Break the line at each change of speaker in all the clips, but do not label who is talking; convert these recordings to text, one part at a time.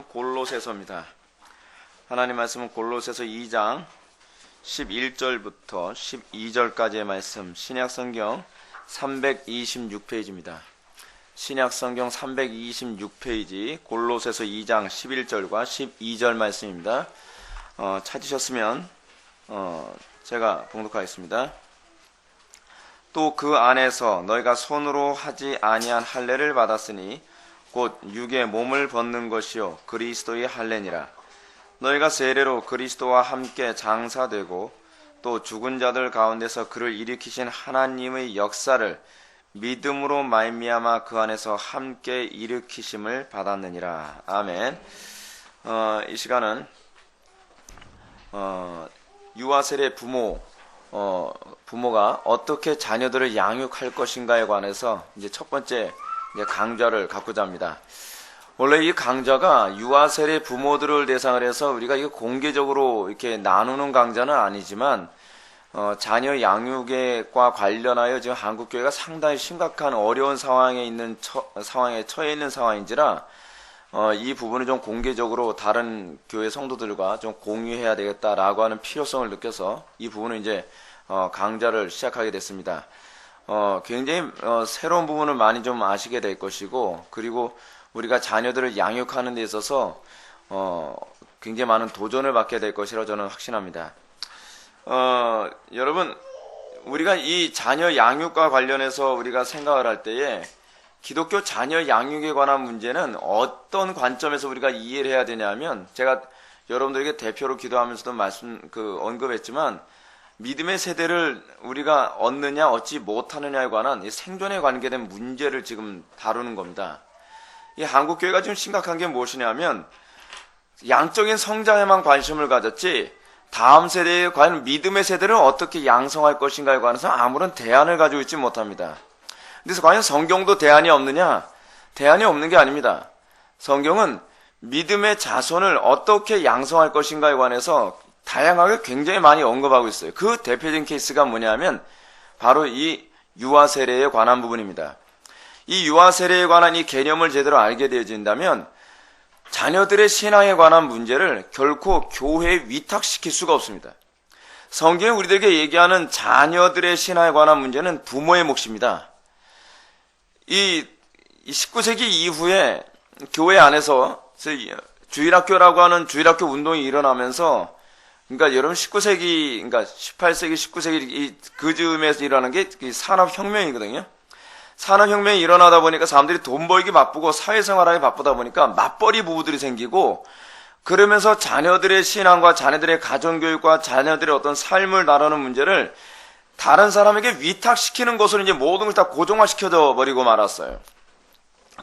골로새서입니다. 하나님 말씀은 골로새서 2장 11절부터 12절까지의 말씀, 신약성경 326페이지입니다. 신약성경 326페이지 골로새서 2장 11절과 12절 말씀입니다. 찾으셨으면 제가 봉독하겠습니다. 또 그 안에서 너희가 손으로 하지 아니한 할례를 받았으니 곧 육의 몸을 벗는 것이요 그리스도의 할례니라. 너희가 세례로 그리스도와 함께 장사되고 또 죽은 자들 가운데서 그를 일으키신 하나님의 역사를 믿음으로 말미암아 그 안에서 함께 일으키심을 받았느니라. 아멘. 이 시간은 유아 세례 부모가 어떻게 자녀들을 양육할 것인가에 관해서 이제 첫 번째 강좌를 갖고자 합니다. 원래 이 강좌가 유아 세례 부모들을 대상을 해서 우리가 이거 공개적으로 이렇게 나누는 강좌는 아니지만 자녀 양육과 관련하여 지금 한국 교회가 상당히 심각한 어려운 상황에 처해 있는 상황인지라 이 부분을 좀 공개적으로 다른 교회 성도들과 좀 공유해야 되겠다라고 하는 필요성을 느껴서 이 부분을 이제 강좌를 시작하게 됐습니다. 굉장히 새로운 부분을 많이 좀 아시게 될 것이고, 그리고 우리가 자녀들을 양육하는 데 있어서 굉장히 많은 도전을 받게 될 것이라고 저는 확신합니다. 여러분, 우리가 이 자녀 양육과 관련해서 우리가 생각을 할 때에 기독교 자녀 양육에 관한 문제는 어떤 관점에서 우리가 이해를 해야 되냐면, 제가 여러분들에게 대표로 기도하면서도 언급했지만, 믿음의 세대를 우리가 얻느냐 얻지 못하느냐에 관한 이 생존에 관계된 문제를 지금 다루는 겁니다. 이 한국교회가 지금 심각한 게 무엇이냐면 양적인 성장에만 관심을 가졌지 다음 세대에 과연 믿음의 세대를 어떻게 양성할 것인가에 관해서 아무런 대안을 가지고 있지 못합니다. 그래서 과연 성경도 대안이 없느냐? 대안이 없는 게 아닙니다. 성경은 믿음의 자손을 어떻게 양성할 것인가에 관해서 다양하게 굉장히 많이 언급하고 있어요. 그 대표적인 케이스가 뭐냐면 바로 이 유아 세례에 관한 부분입니다. 이 유아 세례에 관한 이 개념을 제대로 알게 되어진다면 자녀들의 신앙에 관한 문제를 결코 교회에 위탁시킬 수가 없습니다. 성경이 우리들에게 얘기하는 자녀들의 신앙에 관한 문제는 부모의 몫입니다. 이 19세기 이후에 교회 안에서 주일학교라고 하는 주일학교 운동이 일어나면서, 그러니까 여러분 19세기, 그러니까 18세기, 19세기 그 즈음에서 일어나는 게 산업혁명이거든요. 산업혁명이 일어나다 보니까 사람들이 돈 벌기 바쁘고 사회생활하기 바쁘다 보니까 맞벌이 부부들이 생기고, 그러면서 자녀들의 신앙과 자녀들의 가정교육과 자녀들의 어떤 삶을 다루는 문제를 다른 사람에게 위탁시키는 것으로 이제 모든 것이 다 고정화시켜져 버리고 말았어요.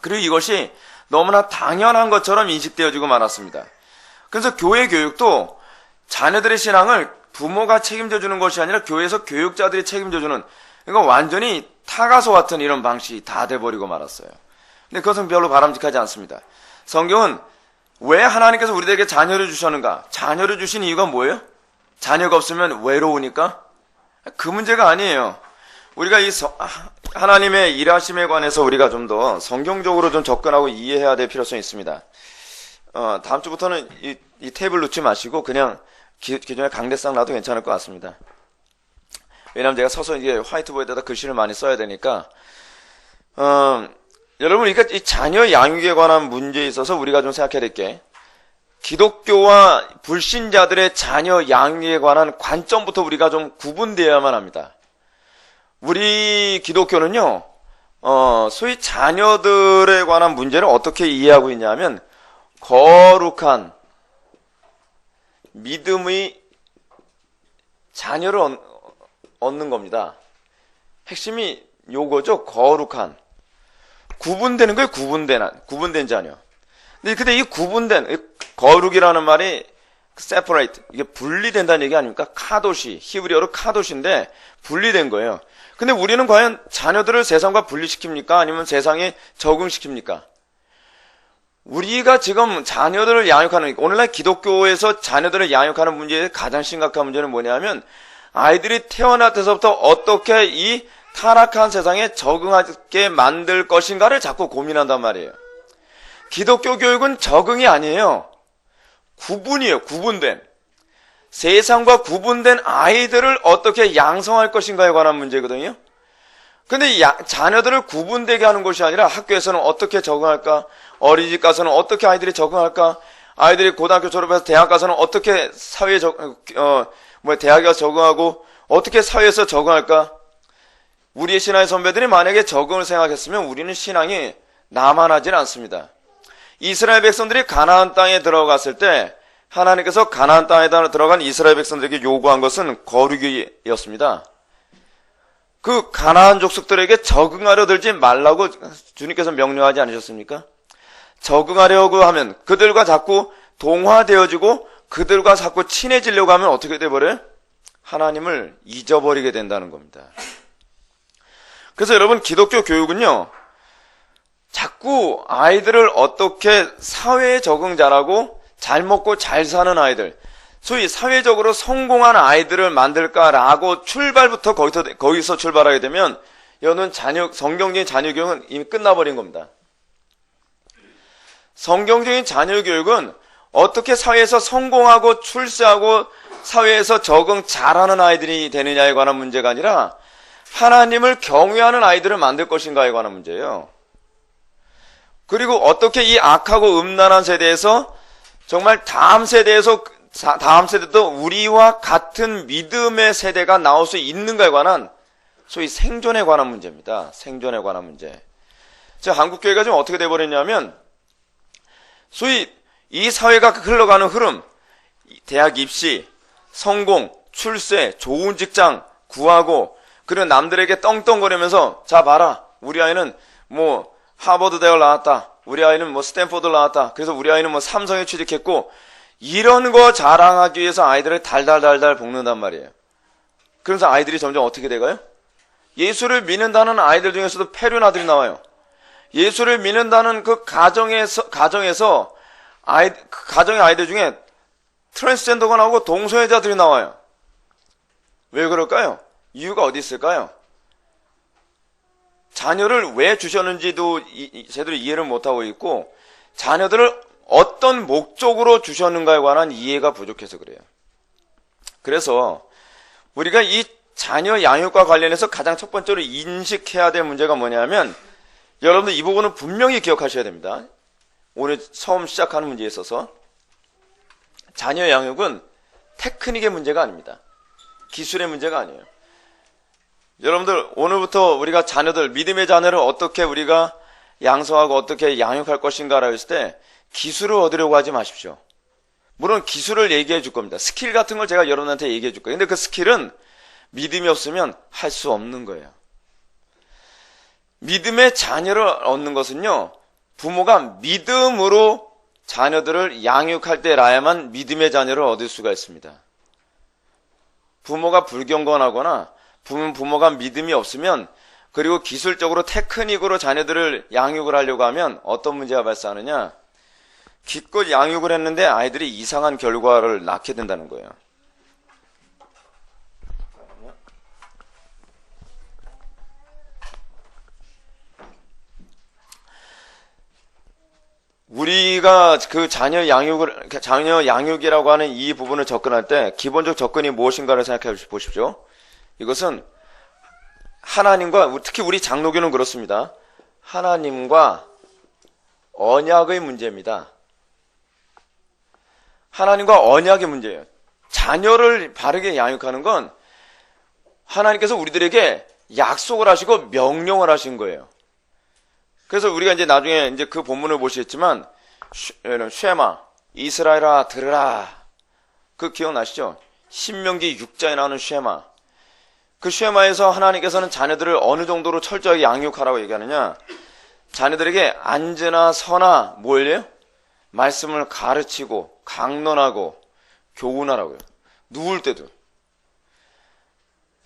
그리고 이것이 너무나 당연한 것처럼 인식되어지고 말았습니다. 그래서 교회 교육도 자녀들의 신앙을 부모가 책임져 주는 것이 아니라 교회에서 교육자들이 책임져 주는, 그러니까 완전히 타가소 같은 이런 방식이 다 돼버리고 말았어요. 근데 그것은 별로 바람직하지 않습니다. 성경은 왜 하나님께서 우리들에게 자녀를 주셨는가? 자녀를 주신 이유가 뭐예요? 자녀가 없으면 외로우니까? 그 문제가 아니에요. 우리가 이 하나님의 일하심에 관해서 우리가 좀 더 성경적으로 좀 접근하고 이해해야 될 필요성이 있습니다. 다음 주부터는 이 탭을 놓지 마시고 그냥 기존에 강대상 놔도 괜찮을 것 같습니다. 왜냐하면 제가 서서 이게 화이트보드에다 글씨를 많이 써야 되니까. 여러분, 그러니까 이 자녀 양육에 관한 문제에 있어서 우리가 좀 생각해야 될 게, 기독교와 불신자들의 자녀 양육에 관한 관점부터 우리가 좀 구분되어야만 합니다. 우리 기독교는요, 소위 자녀들에 관한 문제를 어떻게 이해하고 있냐면, 거룩한 믿음의 자녀를 얻는 겁니다. 핵심이 요거죠. 거룩한. 구분되는 거예요. 구분된 자녀. 근데 이 구분된, 거룩이라는 말이 separate, 이게 분리된다는 얘기 아닙니까? 카도시, 히브리어로 카도시인데 분리된 거예요. 근데 우리는 과연 자녀들을 세상과 분리시킵니까? 아니면 세상에 적응시킵니까? 우리가 지금 자녀들을 양육하는, 오늘날 기독교에서 자녀들을 양육하는 문제의 가장 심각한 문제는 뭐냐면, 아이들이 태어날 때서부터 어떻게 이 타락한 세상에 적응하게 만들 것인가를 자꾸 고민한단 말이에요. 기독교 교육은 적응이 아니에요. 구분이에요. 구분된. 세상과 구분된 아이들을 어떻게 양성할 것인가에 관한 문제거든요. 근데 자녀들을 구분되게 하는 것이 아니라 학교에서는 어떻게 적응할까? 어린이집 가서는 어떻게 아이들이 적응할까? 아이들이 고등학교 졸업해서 대학 가서는 어떻게 사회에 대학에 가서 적응하고 어떻게 사회에서 적응할까? 우리의 신앙의 선배들이 만약에 적응을 생각했으면 우리는 신앙이 나만하진 않습니다. 이스라엘 백성들이 가나안 땅에 들어갔을 때 하나님께서 가나안 땅에 들어간 이스라엘 백성들에게 요구한 것은 거류기였습니다. 그 가나안 족속들에게 적응하려 들지 말라고 주님께서 명령하지 않으셨습니까? 적응하려고 하면 그들과 자꾸 동화되어지고 그들과 자꾸 친해지려고 하면 어떻게 돼버려요? 하나님을 잊어버리게 된다는 겁니다. 그래서 여러분, 기독교 교육은요, 자꾸 아이들을 어떻게 사회에 적응 잘하고 잘 먹고 잘 사는 아이들, 소위 사회적으로 성공한 아이들을 만들까라고 출발부터 거기서 출발하게 되면 여러분, 성경적인 자녀교육은 이미 끝나버린 겁니다. 성경적인 자녀교육은 어떻게 사회에서 성공하고 출세하고 사회에서 적응 잘하는 아이들이 되느냐에 관한 문제가 아니라 하나님을 경외하는 아이들을 만들 것인가에 관한 문제예요. 그리고 어떻게 이 악하고 음란한 세대에서 정말 다음 세대도 우리와 같은 믿음의 세대가 나올 수 있는가에 관한 소위 생존에 관한 문제입니다. 생존에 관한 문제. 한국교회가 좀 어떻게 돼버렸냐면 소위 이 사회가 흘러가는 흐름, 대학 입시, 성공, 출세, 좋은 직장 구하고 그리고 남들에게 떵떵거리면서 자 봐라, 우리 아이는 하버드 대학을 나왔다, 우리 아이는 스탠포드를 나왔다, 그래서 우리 아이는 삼성에 취직했고, 이런 거 자랑하기 위해서 아이들을 달달달달 볶는단 말이에요. 그러면서 아이들이 점점 어떻게 돼가요? 예수를 믿는다는 아이들 중에서도 폐륜아들이 나와요. 예수를 믿는다는 그 가정의 아이들 중에 트랜스젠더가 나오고 동성애자들이 나와요. 왜 그럴까요? 이유가 어디 있을까요? 자녀를 왜 주셨는지도 제대로 이해를 못하고 있고, 자녀들을 어떤 목적으로 주셨는가에 관한 이해가 부족해서 그래요. 그래서 우리가 이 자녀 양육과 관련해서 가장 첫 번째로 인식해야 될 문제가 뭐냐면, 여러분들 이 부분은 분명히 기억하셔야 됩니다. 오늘 처음 시작하는 문제에 있어서 자녀 양육은 테크닉의 문제가 아닙니다. 기술의 문제가 아니에요. 여러분들, 오늘부터 우리가 믿음의 자녀를 어떻게 우리가 양성하고 어떻게 양육할 것인가라고 했을 때 기술을 얻으려고 하지 마십시오. 물론 기술을 얘기해 줄 겁니다. 스킬 같은 걸 제가 여러분한테 얘기해 줄 거예요. 근데 그 스킬은 믿음이 없으면 할 수 없는 거예요. 믿음의 자녀를 얻는 것은요, 부모가 믿음으로 자녀들을 양육할 때라야만 믿음의 자녀를 얻을 수가 있습니다. 부모가 불경건하거나 부모가 믿음이 없으면, 그리고 기술적으로 테크닉으로 자녀들을 양육을 하려고 하면 어떤 문제가 발생하느냐, 기껏 양육을 했는데 아이들이 이상한 결과를 낳게 된다는 거예요. 우리가 그 자녀 양육이라고 하는 이 부분을 접근할 때 기본적 접근이 무엇인가를 생각해 보십시오. 이것은 하나님과, 특히 우리 장로교는 그렇습니다. 하나님과 언약의 문제입니다. 하나님과 언약의 문제예요. 자녀를 바르게 양육하는 건 하나님께서 우리들에게 약속을 하시고 명령을 하신 거예요. 그래서 우리가 이제 나중에 이제 그 본문을 보시겠지만, 쉐마, 이스라엘아 들으라. 그 기억나시죠? 신명기 6장에 나오는 쉐마. 그 쉐마에서 하나님께서는 자녀들을 어느 정도로 철저하게 양육하라고 얘기하느냐? 자녀들에게 앉으나 서나 뭘요? 말씀을 가르치고 강론하고 교훈하라고요. 누울 때도.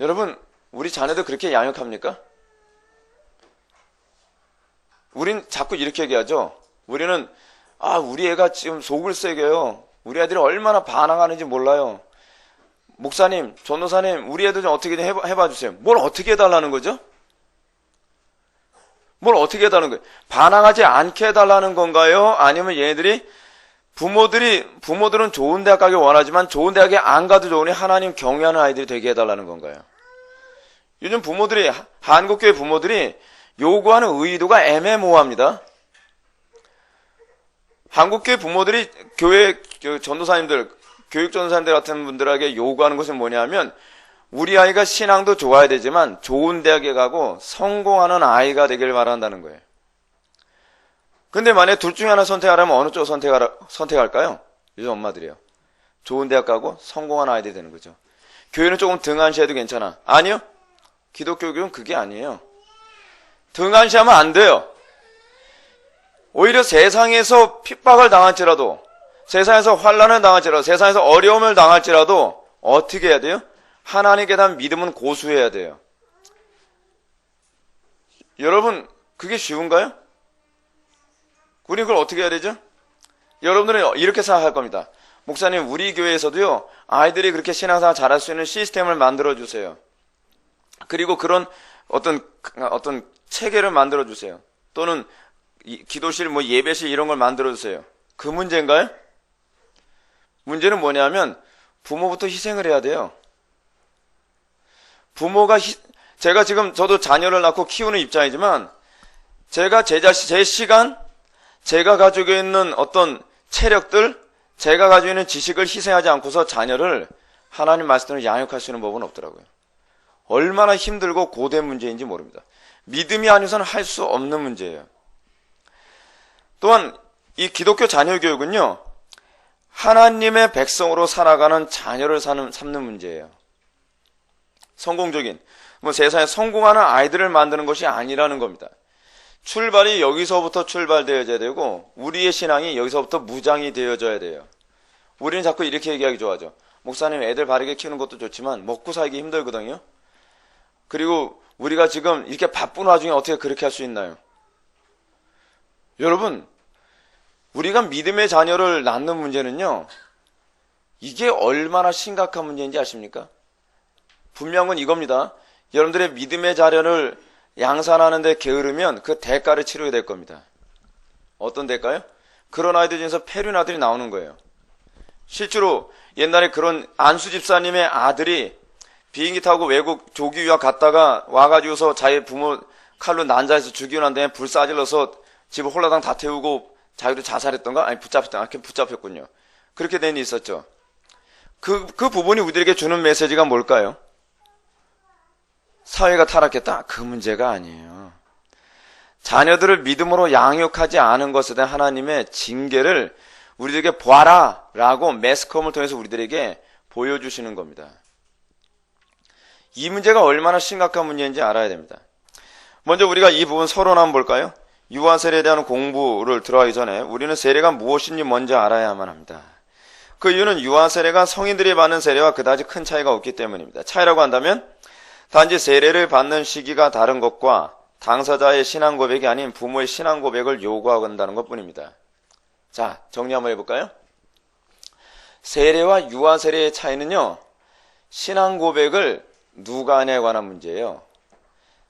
여러분, 우리 자녀들 그렇게 양육합니까? 우린 자꾸 이렇게 얘기하죠. 우리는 우리 애가 지금 속을 새겨요. 우리 애들이 얼마나 반항하는지 몰라요. 목사님, 전도사님, 우리 애들 좀 어떻게 해봐 주세요. 뭘 어떻게 해달라는 거죠? 뭘 어떻게 해달라는 거예요? 반항하지 않게 해달라는 건가요? 아니면 얘네들이 부모들은 좋은 대학 가길 원하지만 좋은 대학에 안 가도 좋으니 하나님 경외하는 아이들이 되게 해달라는 건가요? 요즘 한국교회 부모들이 요구하는 의도가 애매모호합니다. 한국교회 부모들이 교회 전도사님들, 교육 전도사님들 같은 분들에게 요구하는 것은 뭐냐면 우리 아이가 신앙도 좋아야 되지만 좋은 대학에 가고 성공하는 아이가 되길 바란다는 거예요. 근데 만약에 둘 중에 하나 선택하라면 어느 쪽 선택할까요? 요즘 엄마들이요. 좋은 대학 가고 성공한 아이들이 되는 거죠. 교회는 조금 등한시해도 괜찮아. 아니요. 기독교 교육은 그게 아니에요. 등한시하면 안 돼요. 오히려 세상에서 핍박을 당할지라도, 세상에서 환난을 당할지라도, 세상에서 어려움을 당할지라도 어떻게 해야 돼요? 하나님께 대한 믿음은 고수해야 돼요. 여러분, 그게 쉬운가요? 우리 그걸 어떻게 해야 되죠? 여러분들은 이렇게 생각할 겁니다. 목사님, 우리 교회에서도요, 아이들이 그렇게 신앙생활 잘할 수 있는 시스템을 만들어 주세요. 그리고 그런 어떤 체계를 만들어 주세요. 또는 기도실, 예배실 이런 걸 만들어 주세요. 그 문제인가요? 문제는 뭐냐면 부모부터 희생을 해야 돼요. 제가 지금 저도 자녀를 낳고 키우는 입장이지만 제가 제 시간, 제가 가지고 있는 어떤 체력들, 제가 가지고 있는 지식을 희생하지 않고서 자녀를 하나님 말씀대로 양육할 수 있는 법은 없더라고요. 얼마나 힘들고 고된 문제인지 모릅니다. 믿음이 아니어서는 할 수 없는 문제예요. 또한 이 기독교 자녀 교육은요, 하나님의 백성으로 살아가는 자녀를 삼는 문제예요. 성공적인, 세상에 성공하는 아이들을 만드는 것이 아니라는 겁니다. 출발이 여기서부터 출발되어져야 되고 우리의 신앙이 여기서부터 무장이 되어져야 돼요. 우리는 자꾸 이렇게 얘기하기 좋아하죠. 목사님, 애들 바르게 키우는 것도 좋지만 먹고 살기 힘들거든요. 그리고 우리가 지금 이렇게 바쁜 와중에 어떻게 그렇게 할 수 있나요? 여러분, 우리가 믿음의 자녀를 낳는 문제는요, 이게 얼마나 심각한 문제인지 아십니까? 분명한 건 이겁니다. 여러분들의 믿음의 자녀를 양산하는 데 게으르면 그 대가를 치러야 될 겁니다. 어떤 대가요? 그런 아이들 중에서 폐륜 아들이 나오는 거예요. 실제로 옛날에 그런 안수 집사님의 아들이 비행기 타고 외국 조기 유학 갔다가 와가지고서 자기 부모 칼로 난자해서 죽이고 난 다음에 불 싸질러서 집을 홀라당 다 태우고 자기도 자살했던가? 아니, 붙잡혔군요. 그렇게 된 일이 있었죠. 그 부분이 우리에게 주는 메시지가 뭘까요? 사회가 타락했다? 그 문제가 아니에요. 자녀들을 믿음으로 양육하지 않은 것에 대한 하나님의 징계를 우리들에게 보아라 라고 매스컴을 통해서 우리들에게 보여주시는 겁니다. 이 문제가 얼마나 심각한 문제인지 알아야 됩니다. 먼저 우리가 이 부분 서론 한번 볼까요? 유아 세례에 대한 공부를 들어가기 전에 우리는 세례가 무엇인지 먼저 알아야만 합니다. 그 이유는 유아 세례가 성인들이 받는 세례와 그다지 큰 차이가 없기 때문입니다. 차이라고 한다면 단지 세례를 받는 시기가 다른 것과 당사자의 신앙 고백이 아닌 부모의 신앙 고백을 요구한다는 것뿐입니다. 자, 정리 한번 해볼까요? 세례와 유아 세례의 차이는요, 신앙 고백을 누가 하냐에 관한 문제예요.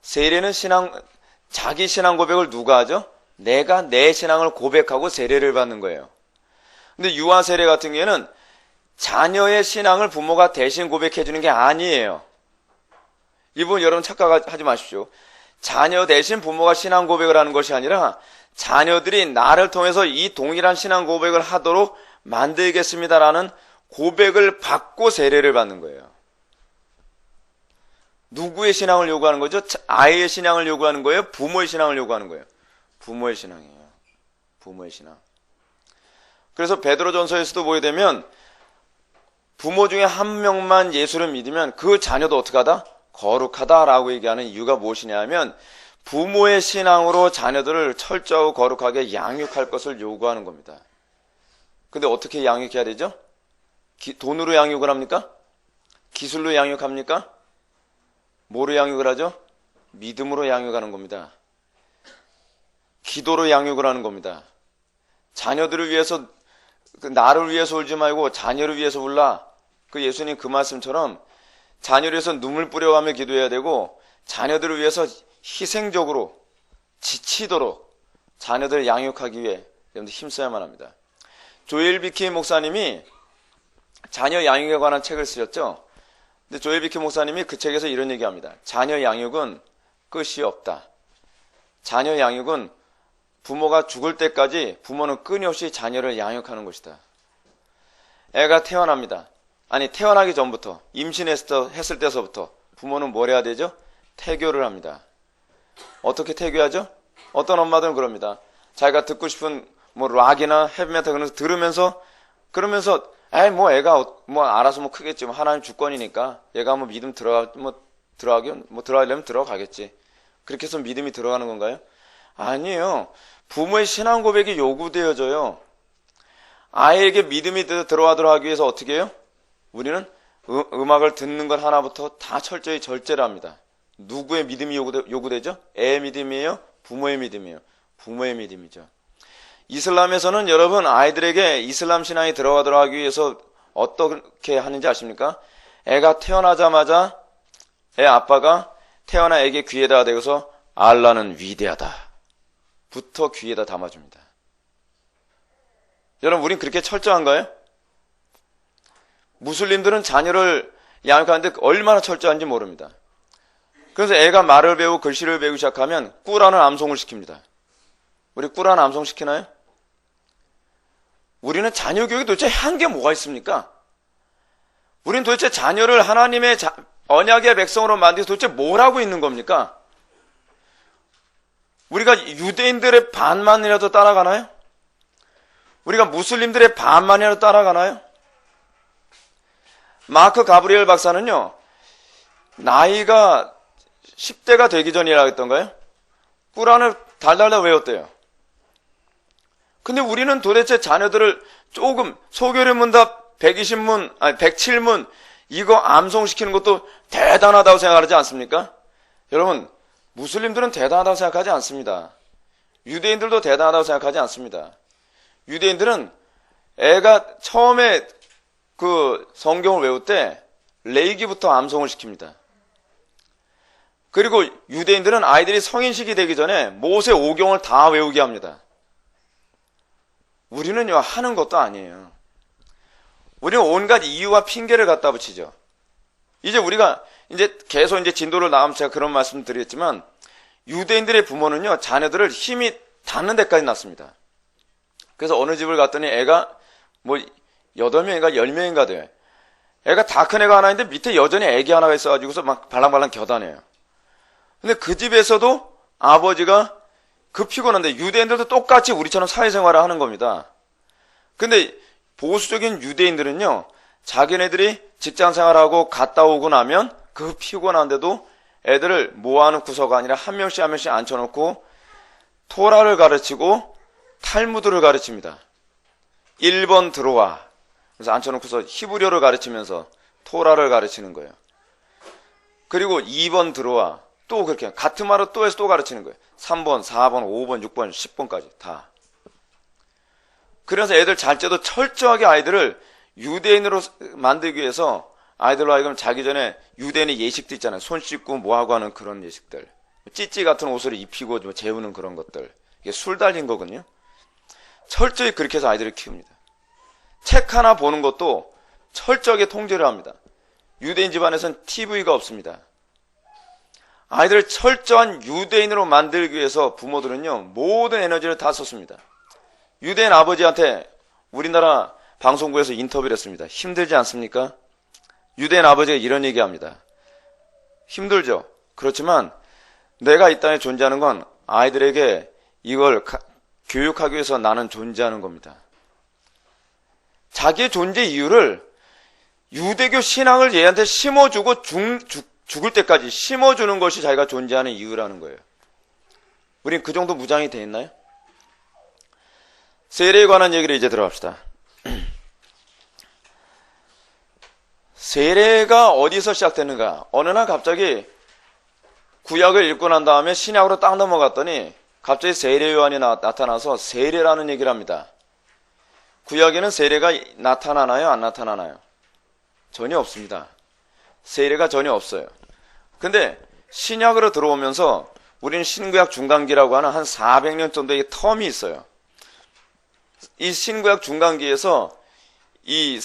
세례는 자기 신앙 고백을 누가 하죠? 내가 내 신앙을 고백하고 세례를 받는 거예요. 근데 유아 세례 같은 경우에는 자녀의 신앙을 부모가 대신 고백해 주는 게 아니에요. 이 부분 여러분 착각하지 마십시오. 자녀 대신 부모가 신앙 고백을 하는 것이 아니라 자녀들이 나를 통해서 이 동일한 신앙 고백을 하도록 만들겠습니다라는 고백을 받고 세례를 받는 거예요. 누구의 신앙을 요구하는 거죠? 아이의 신앙을 요구하는 거예요? 부모의 신앙을 요구하는 거예요? 부모의 신앙이에요. 부모의 신앙. 그래서 베드로전서에서도 보게 되면 부모 중에 한 명만 예수를 믿으면 그 자녀도 어떻게 하다? 거룩하다라고 얘기하는 이유가 무엇이냐 하면 부모의 신앙으로 자녀들을 철저하고 거룩하게 양육할 것을 요구하는 겁니다. 근데 어떻게 양육해야 되죠? 돈으로 양육을 합니까? 기술로 양육합니까? 뭐로 양육을 하죠? 믿음으로 양육하는 겁니다. 기도로 양육을 하는 겁니다. 자녀들을 위해서, 나를 위해서 울지 말고 자녀를 위해서 울라. 그 예수님 그 말씀처럼 자녀를 위해서 눈물 뿌려가며 기도해야 되고 자녀들을 위해서 희생적으로 지치도록 자녀들을 양육하기 위해 여러분들 힘써야만 합니다. 조엘 비키 목사님이 자녀 양육에 관한 책을 쓰셨죠. 근데 조엘 비키 목사님이 그 책에서 이런 얘기합니다. 자녀 양육은 끝이 없다. 자녀 양육은 부모가 죽을 때까지 부모는 끊임없이 자녀를 양육하는 것이다. 애가 태어납니다. 아니 태어나기 전부터 임신했을 때서부터 부모는 뭘 해야 되죠? 태교를 합니다. 어떻게 태교하죠? 어떤 엄마들은 그럽니다. 자기가 듣고 싶은 뭐 락이나 헤비메탈 그런 거 들으면서 그러면서 에이 뭐 애가 뭐 알아서 뭐 크겠지 뭐 하나님 주권이니까 얘가 뭐 믿음 들어가려면 들어가겠지. 그렇게 해서 믿음이 들어가는 건가요? 아니에요. 부모의 신앙 고백이 요구되어져요. 아이에게 믿음이 들어가도록 하기 위해서 어떻게 해요? 우리는 음악을 듣는 것 하나부터 다 철저히 절제를 합니다. 누구의 믿음이 요구되죠? 애의 믿음이에요? 부모의 믿음이에요? 부모의 믿음이죠. 이슬람에서는 여러분 아이들에게 이슬람 신앙이 들어가도록 하기 위해서 어떻게 하는지 아십니까? 애가 태어나자마자 애 아빠가 태어난 애에게 귀에다 대고서 알라는 위대하다 부터 귀에다 담아줍니다. 여러분 우린 그렇게 철저한가요? 무슬림들은 자녀를 양육하는데 얼마나 철저한지 모릅니다. 그래서 애가 말을 배우고 글씨를 배우기 시작하면 꾸란을 암송을 시킵니다. 우리 꾸란 암송시키나요? 우리는 자녀 교육이 도대체 한 게 뭐가 있습니까? 우리는 도대체 자녀를 하나님의 언약의 백성으로 만들어서 도대체 뭘 하고 있는 겁니까? 우리가 유대인들의 반만이라도 따라가나요? 우리가 무슬림들의 반만이라도 따라가나요? 마크 가브리엘 박사는요, 나이가 10대가 되기 전이라 했던가요? 꾸란을 달달달 외웠대요. 근데 우리는 도대체 자녀들을 조금 소결의 문답 120문, 아니 107문 이거 암송시키는 것도 대단하다고 생각하지 않습니까? 여러분, 무슬림들은 대단하다고 생각하지 않습니다. 유대인들도 대단하다고 생각하지 않습니다. 유대인들은 애가 처음에 그 성경을 외울 때 레이기부터 암송을 시킵니다. 그리고 유대인들은 아이들이 성인식이 되기 전에 모세 오경을 다 외우게 합니다. 우리는요, 하는 것도 아니에요. 우리는 온갖 이유와 핑계를 갖다 붙이죠. 이제 우리가 계속 진도를 나가면서 제가 그런 말씀 드리겠지만, 유대인들의 부모는요, 자녀들을 힘이 닿는 데까지 낳습니다. 그래서 어느 집을 갔더니 애가 뭐 8명인가 10명인가 돼요. 애가 다 큰 애가 하나 있는데 밑에 여전히 애기 하나가 있어가지고서 막 발랑발랑 겨다녀요. 근데 그 집에서도 아버지가 그 피곤한데 유대인들도 똑같이 우리처럼 사회생활을 하는 겁니다. 근데 보수적인 유대인들은요, 자기네들이 직장생활하고 갔다 오고 나면 그 피곤한데도 애들을 모아놓은 구서가 아니라 한 명씩 한 명씩 앉혀놓고 토라를 가르치고 탈무드를 가르칩니다. 1번 들어와. 그래서 앉혀놓고서 히브리어를 가르치면서 토라를 가르치는 거예요. 그리고 2번 들어와. 또 그렇게 같은 말을 또 해서 또 가르치는 거예요. 3번, 4번, 5번, 6번, 10번까지 다. 그래서 애들 잘 때도 철저하게 아이들을 유대인으로 만들기 위해서 아이들로 하여금 자기 전에 유대인의 예식도 있잖아요. 손 씻고 뭐하고 하는 그런 예식들. 찌찌 같은 옷을 입히고 뭐 재우는 그런 것들. 이게 술 달린 거거든요. 철저히 그렇게 해서 아이들을 키웁니다. 책 하나 보는 것도 철저하게 통제를 합니다. 유대인 집안에서는 TV가 없습니다. 아이들을 철저한 유대인으로 만들기 위해서 부모들은요, 모든 에너지를 다 썼습니다. 유대인 아버지한테 우리나라 방송국에서 인터뷰를 했습니다. 힘들지 않습니까? 유대인 아버지가 이런 얘기합니다. 힘들죠. 그렇지만 내가 이 땅에 존재하는 건 아이들에게 이걸 교육하기 위해서 나는 존재하는 겁니다. 자기의 존재 이유를 유대교 신앙을 얘한테 심어주고 죽을 때까지 심어주는 것이 자기가 존재하는 이유라는 거예요. 우린 그 정도 무장이 돼 있나요? 세례에 관한 얘기를 이제 들어갑시다. 세례가 어디서 시작되는가? 어느 날 갑자기 구약을 읽고 난 다음에 신약으로 딱 넘어갔더니 갑자기 세례 요한이 나타나서 세례라는 얘기를 합니다. 구약에는 세례가 나타나나요? 안 나타나나요? 전혀 없습니다. 세례가 전혀 없어요. 근데 신약으로 들어오면서 우리는 신구약 중간기라고 하는 한 400년 정도의 텀이 있어요. 이 신구약 중간기에서 이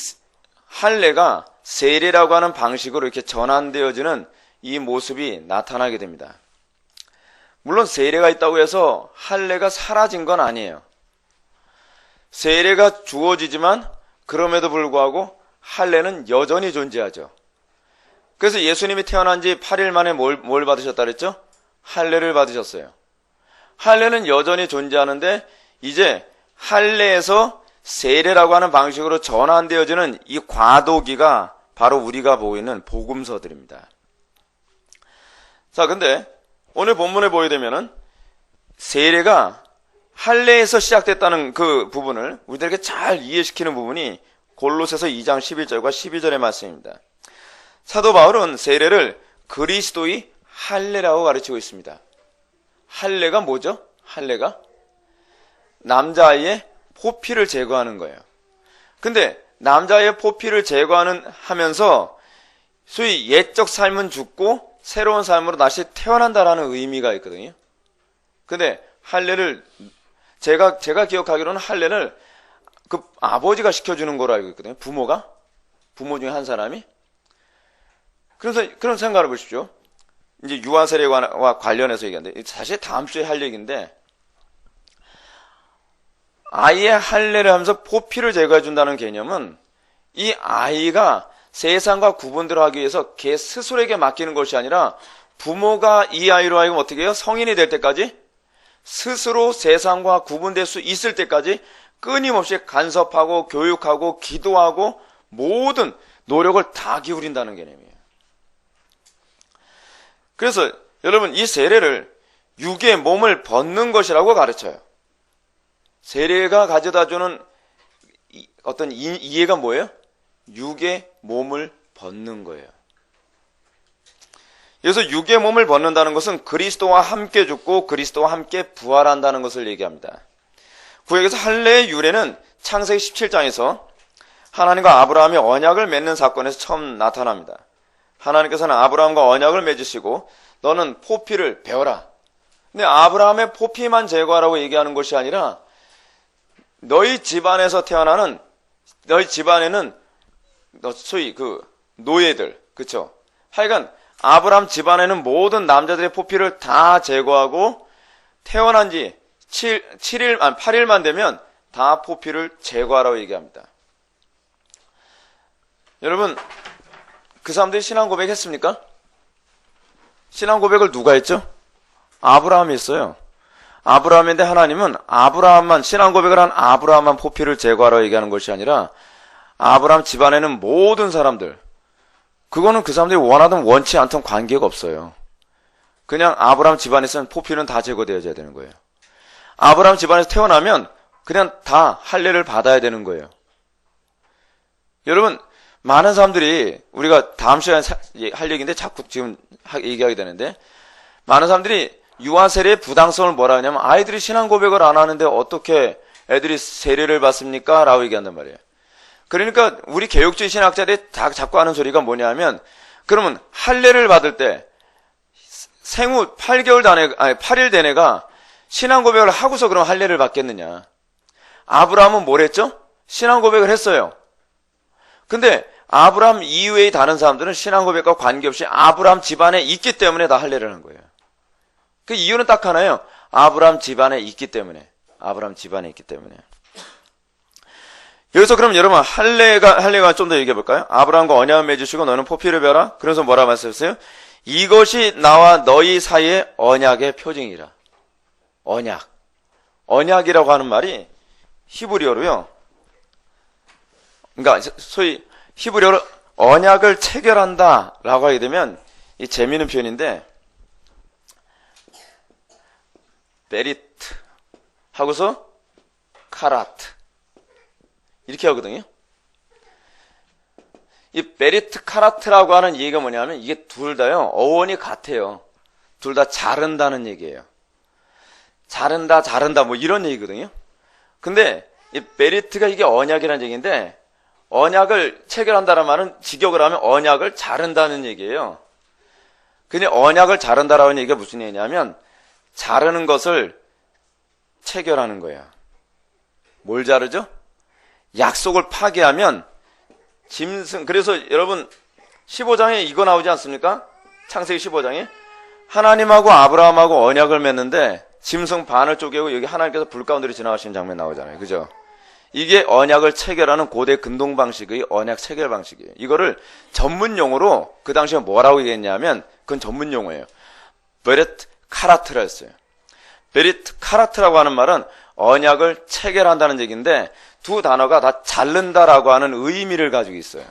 할례가 세례라고 하는 방식으로 이렇게 전환되어지는 이 모습이 나타나게 됩니다. 물론 세례가 있다고 해서 할례가 사라진 건 아니에요. 세례가 주어지지만 그럼에도 불구하고 할례는 여전히 존재하죠. 그래서 예수님이 태어난 지 8일 만에 뭘 받으셨다 그랬죠? 할례를 받으셨어요. 할례는 여전히 존재하는데 이제 할례에서 세례라고 하는 방식으로 전환되어지는 이 과도기가 바로 우리가 보고 있는 복음서들입니다. 자, 근데 오늘 본문에 보게 되면은 세례가 할례에서 시작됐다는 그 부분을 우리들에게 잘 이해시키는 부분이 골로새서 2장 11절과 12절의 말씀입니다. 사도 바울은 세례를 그리스도의 할례라고 가르치고 있습니다. 할례가 뭐죠? 할례가 남자아이의 포피를 제거하는 거예요. 근데 남자아이의 포피를 하면서 소위 옛적 삶은 죽고 새로운 삶으로 다시 태어난다라는 의미가 있거든요. 근데 할례를 제가 기억하기로는 할례를 그 아버지가 시켜주는 거로 알고 있거든요. 부모 중에 한 사람이. 그래서 그런 생각을 해보십시오. 이제 유아 세례와 관련해서 얘기하는데 사실 다음 주에 할 얘기인데 아이의 할례를 하면서 포피를 제거해 준다는 개념은 이 아이가 세상과 구분을 하기 위해서 걔 스스로에게 맡기는 것이 아니라 부모가 이 아이로 하여금 어떻게 해요? 성인이 될 때까지 스스로 세상과 구분될 수 있을 때까지 끊임없이 간섭하고 교육하고 기도하고 모든 노력을 다 기울인다는 개념이에요. 그래서 여러분 이 세례를 육의 몸을 벗는 것이라고 가르쳐요. 세례가 가져다주는 어떤 이해가 뭐예요? 육의 몸을 벗는 거예요. 그래서 육의 몸을 벗는다는 것은 그리스도와 함께 죽고 그리스도와 함께 부활한다는 것을 얘기합니다. 구약에서 할례의 유래는 창세기 17장에서 하나님과 아브라함이 언약을 맺는 사건에서 처음 나타납니다. 하나님께서는 아브라함과 언약을 맺으시고 너는 포피를 베어라. 근데 아브라함의 포피만 제거하라고 얘기하는 것이 아니라 너희 집안에서 태어나는 너희 집안에는 소위 그 노예들, 그쵸? 하여간 아브라함 집안에는 모든 남자들의 포피를 다 제거하고 태어난 지 8일만 되면 다 포피를 제거하라고 얘기합니다. 여러분, 그 사람들이 신앙 고백했습니까? 신앙 고백을 누가 했죠? 아브라함이 했어요. 아브라함인데 하나님은 아브라함만, 신앙 고백을 한 아브라함만 포피를 제거하라고 얘기하는 것이 아니라 아브라함 집안에는 모든 사람들, 그거는 그 사람들이 원하든 원치 않든 관계가 없어요. 그냥 아브라함 집안에서는 포피는 다 제거되어야 되는 거예요. 아브라함 집안에서 태어나면 그냥 다 할례를 받아야 되는 거예요. 여러분, 많은 사람들이 우리가 다음 시간에 할 얘기인데 자꾸 지금 얘기하게 되는데 많은 사람들이 유아 세례의 부당성을 뭐라 하냐면 아이들이 신앙 고백을 안 하는데 어떻게 애들이 세례를 받습니까? 라고 얘기한단 말이에요. 그러니까 우리 개혁주의 신학자들이 다 자꾸 하는 소리가 뭐냐면 그러면 할례를 받을 때 생후 8일 된 애가 신앙 고백을 하고서 그럼 할례를 받겠느냐. 아브라함은 뭘 했죠? 신앙 고백을 했어요. 근데 아브라함 이외의 다른 사람들은 신앙 고백과 관계없이 아브라함 집안에 있기 때문에 다 할례를 한 거예요. 그 이유는 딱 하나예요. 아브라함 집안에 있기 때문에. 아브라함 집안에 있기 때문에. 여기서 그럼 여러분 할례가 좀 더 얘기해 볼까요? 아브라함과 언약을 맺으시고 너는 포피를 베라. 그래서 뭐라 말씀하셨어요? 이것이 나와 너희 사이의 언약의 표징이라. 언약이라고 하는 말이 히브리어로요. 그러니까 소위 히브리어로 언약을 체결한다라고 하게 되면 이 재미있는 표현인데 베리트 하고서 카라트 이렇게 하거든요. 이 베리트 카라트라고 하는 얘기가 뭐냐면 이게 둘 다요 어원이 같아요. 둘 다 자른다는 얘기예요. 자른다 뭐 이런 얘기거든요. 근데 이 베리트가 이게 언약이라는 얘기인데 언약을 체결한다는 말은 직역을 하면 언약을 자른다는 얘기예요. 근데 언약을 자른다라는 얘기가 무슨 얘기냐면 자르는 것을 체결하는 거야. 뭘 자르죠? 약속을 파기하면 짐승. 그래서 여러분 15장에 이거 나오지 않습니까? 창세기 15장에 하나님하고 아브라함하고 언약을 맺는데 짐승 반을 쪼개고 여기 하나님께서 불 가운데로 지나가시는 장면 나오잖아요. 그죠? 이게 언약을 체결하는 고대 근동 방식의 언약 체결 방식이에요. 이거를 전문 용어로 그 당시에 뭐라고 얘기했냐면 그건 전문 용어예요. 베레트 카라트라 했어요. 베레트 카라트라고 하는 말은 언약을 체결한다는 얘기인데 두 단어가 다 자른다라고 하는 의미를 가지고 있어요.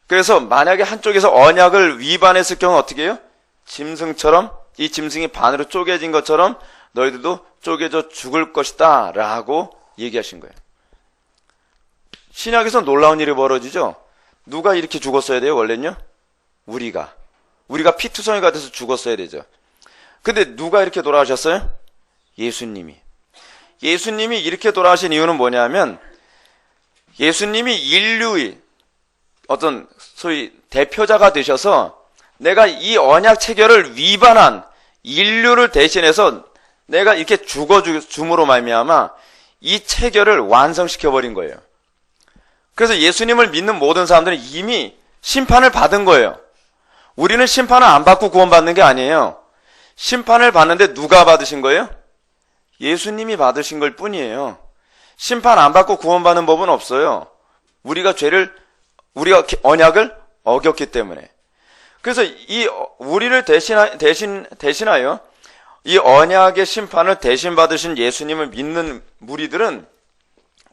그래서 만약에 한쪽에서 언약을 위반했을 경우는 어떻게 해요? 짐승처럼 이 짐승이 반으로 쪼개진 것처럼 너희들도 쪼개져 죽을 것이다 라고 얘기하신 거예요. 신약에서 놀라운 일이 벌어지죠. 누가 이렇게 죽었어야 돼요? 원래는요? 우리가 피투성이가 돼서 죽었어야 되죠. 근데 누가 이렇게 돌아가셨어요? 예수님이 이렇게 돌아가신 이유는 뭐냐면 예수님이 인류의 어떤 소위 대표자가 되셔서 내가 이 언약 체결을 위반한 인류를 대신해서 내가 이렇게 죽어줌으로 말미암아 이 체결을 완성시켜버린 거예요. 그래서 예수님을 믿는 모든 사람들은 이미 심판을 받은 거예요. 우리는 심판을 안 받고 구원받는 게 아니에요. 심판을 받는데 누가 받으신 거예요? 예수님이 받으신 걸 뿐이에요. 심판 안 받고 구원받는 법은 없어요. 우리가 언약을 어겼기 때문에. 그래서 이 우리를 대신하여 이 언약의 심판을 대신 받으신 예수님을 믿는 무리들은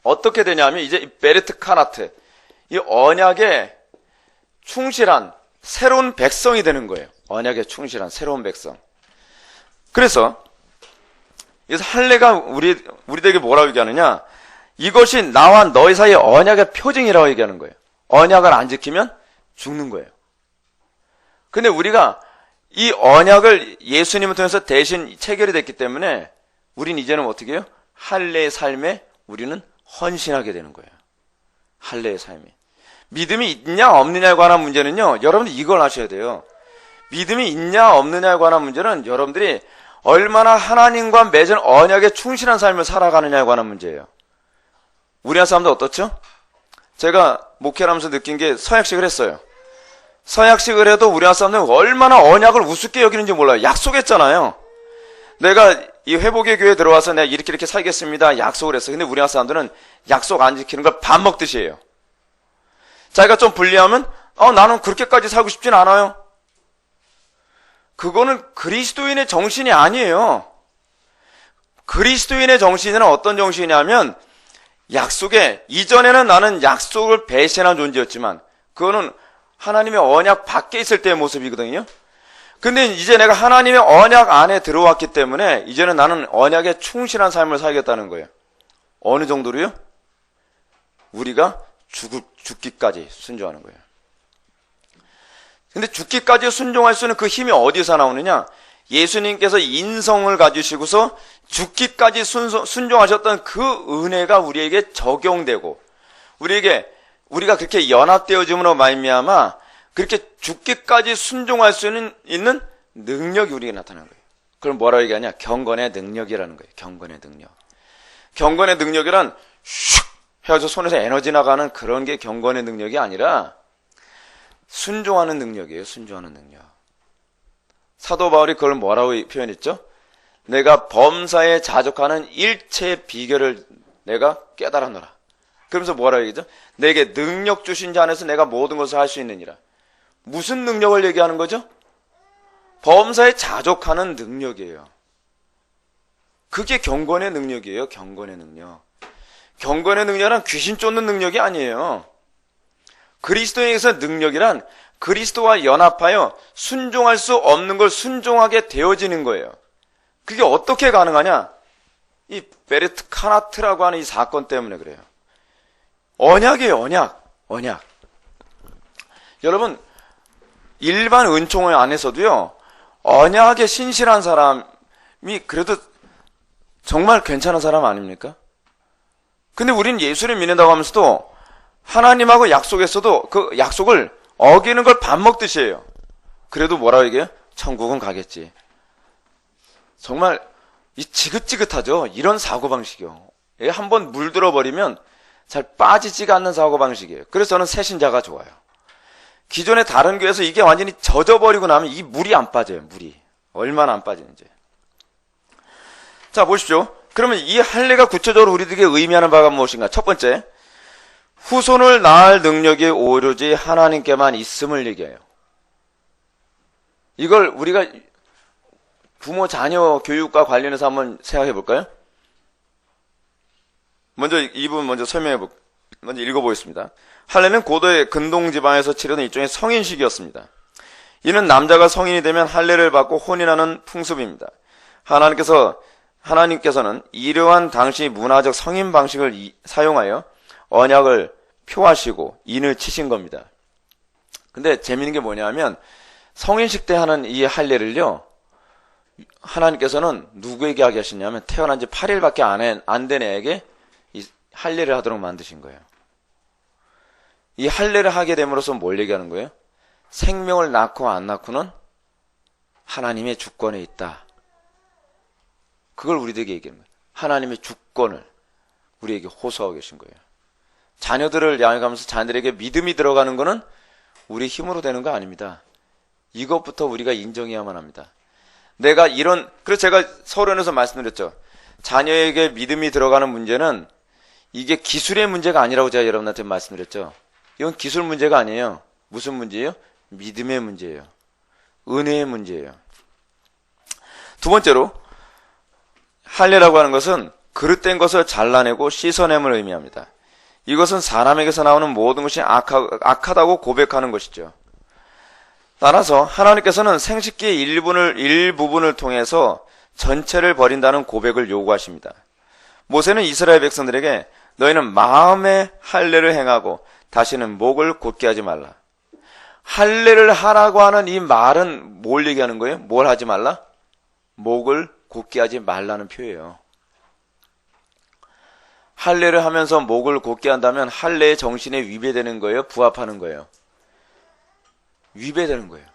어떻게 되냐면 이제 베레트 카나트, 이 언약에 충실한 새로운 백성이 되는 거예요. 언약에 충실한 새로운 백성. 그래서 할례가 우리들에게 뭐라고 얘기하느냐? 이것이 나와 너희 사이의 언약의 표징이라고 얘기하는 거예요. 언약을 안 지키면 죽는 거예요. 근데 우리가 이 언약을 예수님을 통해서 대신 체결이 됐기 때문에 우린 이제는 어떻게 해요? 할례의 삶에 우리는 헌신하게 되는 거예요. 할례의 삶이. 믿음이 있냐 없느냐에 관한 문제는요, 여러분들 이걸 아셔야 돼요. 믿음이 있냐 없느냐에 관한 문제는 여러분들이 얼마나 하나님과 맺은 언약에 충실한 삶을 살아가느냐에 관한 문제예요. 우리나라 사람들 어떻죠? 제가 목회를 하면서 느낀 게 서약식을 했어요. 서약식을 해도 우리나라 사람들은 얼마나 언약을 우습게 여기는지 몰라요. 약속했잖아요. 내가 이 회복의 교회에 들어와서 내가 이렇게 살겠습니다. 약속을 했어요. 근데 우리나라 사람들은 약속 안 지키는 걸 밥 먹듯이 해요. 자기가 좀 불리하면 나는 그렇게까지 살고 싶진 않아요. 그거는 그리스도인의 정신이 아니에요. 그리스도인의 정신은 어떤 정신이냐면 이전에는 나는 약속을 배신한 존재였지만 그거는 하나님의 언약 밖에 있을 때의 모습이거든요. 근데 이제 내가 하나님의 언약 안에 들어왔기 때문에 이제는 나는 언약에 충실한 삶을 살겠다는 거예요. 어느 정도로요? 우리가 죽기까지 순종하는 거예요. 근데 죽기까지 순종할 수 있는 그 힘이 어디서 나오느냐? 예수님께서 인성을 가지시고서 죽기까지 순종하셨던 그 은혜가 우리에게 적용되고 우리가 그렇게 연합되어짐으로 말미암아 그렇게 죽기까지 순종할 수 있는 능력이 우리에게 나타나는 거예요. 그걸 뭐라고 얘기하냐? 경건의 능력이라는 거예요. 경건의 능력. 경건의 능력이란 슉 해서 손에서 에너지 나가는 그런 게 경건의 능력이 아니라 순종하는 능력이에요. 순종하는 능력. 사도 바울이 그걸 뭐라고 표현했죠? 내가 범사에 자족하는 일체의 비결을 내가 깨달았노라. 그러면서 뭐라고 얘기죠? 내게 능력 주신 자 안에서 내가 모든 것을 할 수 있느니라. 무슨 능력을 얘기하는 거죠? 범사에 자족하는 능력이에요. 그게 경건의 능력이에요. 경건의 능력. 경건의 능력은 귀신 쫓는 능력이 아니에요. 그리스도에게서 능력이란 그리스도와 연합하여 순종할 수 없는 걸 순종하게 되어지는 거예요. 그게 어떻게 가능하냐? 이 베레트 카나트라고 하는 이 사건 때문에 그래요. 언약이에요. 언약. 여러분, 일반 은총회 안에서도요, 언약에 신실한 사람이 그래도 정말 괜찮은 사람 아닙니까? 근데 우리는 예수를 믿는다고 하면서도 하나님하고 약속했어도 그 약속을 어기는 걸 밥 먹듯이 해요. 그래도 뭐라고 얘기해요? 천국은 가겠지. 정말 이 지긋지긋하죠. 이런 사고방식이요. 한번 물들어 버리면 잘 빠지지가 않는 사고방식이에요. 그래서 저는 새신자가 좋아요. 기존의 다른 교회에서 이게 완전히 젖어버리고 나면 이 물이 안 빠져요. 물이. 얼마나 안 빠지는지. 자, 보십시오. 그러면 이 할례가 구체적으로 우리들에게 의미하는 바가 무엇인가? 첫 번째, 후손을 낳을 능력이 오로지 하나님께만 있음을 얘기해요. 이걸 우리가 부모 자녀 교육과 관련해서 한번 생각해 볼까요? 먼저 이 부분 먼저 먼저 읽어보겠습니다. 할례는 고도의 근동 지방에서 치르는 일종의 성인식이었습니다. 이는 남자가 성인이 되면 할례를 받고 혼인하는 풍습입니다. 하나님께서는 이러한 당시 문화적 성인 방식을 사용하여 언약을 표하시고 인을 치신 겁니다. 근데 재미있는 게 뭐냐면 성인식 때 하는 이 할례를요, 하나님께서는 누구에게 하게 하시냐면 태어난 지 8일밖에 안 된 애에게 이 할례를 하도록 만드신 거예요. 이 할례를 하게 됨으로써 뭘 얘기하는 거예요? 생명을 낳고 안 낳고는 하나님의 주권에 있다. 그걸 우리들에게 얘기하는 거예요. 하나님의 주권을 우리에게 호소하고 계신 거예요. 자녀들을 양육하면서 자녀들에게 믿음이 들어가는 거는 우리 힘으로 되는 거 아닙니다. 이것부터 우리가 인정해야만 합니다. 그래서 제가 서론에서 말씀드렸죠. 자녀에게 믿음이 들어가는 문제는 이게 기술의 문제가 아니라고 제가 여러분한테 말씀드렸죠. 이건 기술 문제가 아니에요. 무슨 문제예요? 믿음의 문제예요. 은혜의 문제예요. 두 번째로, 할례라고 하는 것은 그릇된 것을 잘라내고 씻어냄을 의미합니다. 이것은 사람에게서 나오는 모든 것이 악하다고 고백하는 것이죠. 따라서 하나님께서는 생식기의 일부분을 통해서 전체를 버린다는 고백을 요구하십니다. 모세는 이스라엘 백성들에게 너희는 마음의 할례를 행하고 다시는 목을 곧게 하지 말라. 할례를 하라고 하는 이 말은 뭘 얘기하는 거예요? 뭘 하지 말라? 목을 곧게 하지 말라는 표예요. 할례를 하면서 목을 곧게 한다면 할례의 정신에 위배되는 거예요? 부합하는 거예요? 위배되는 거예요.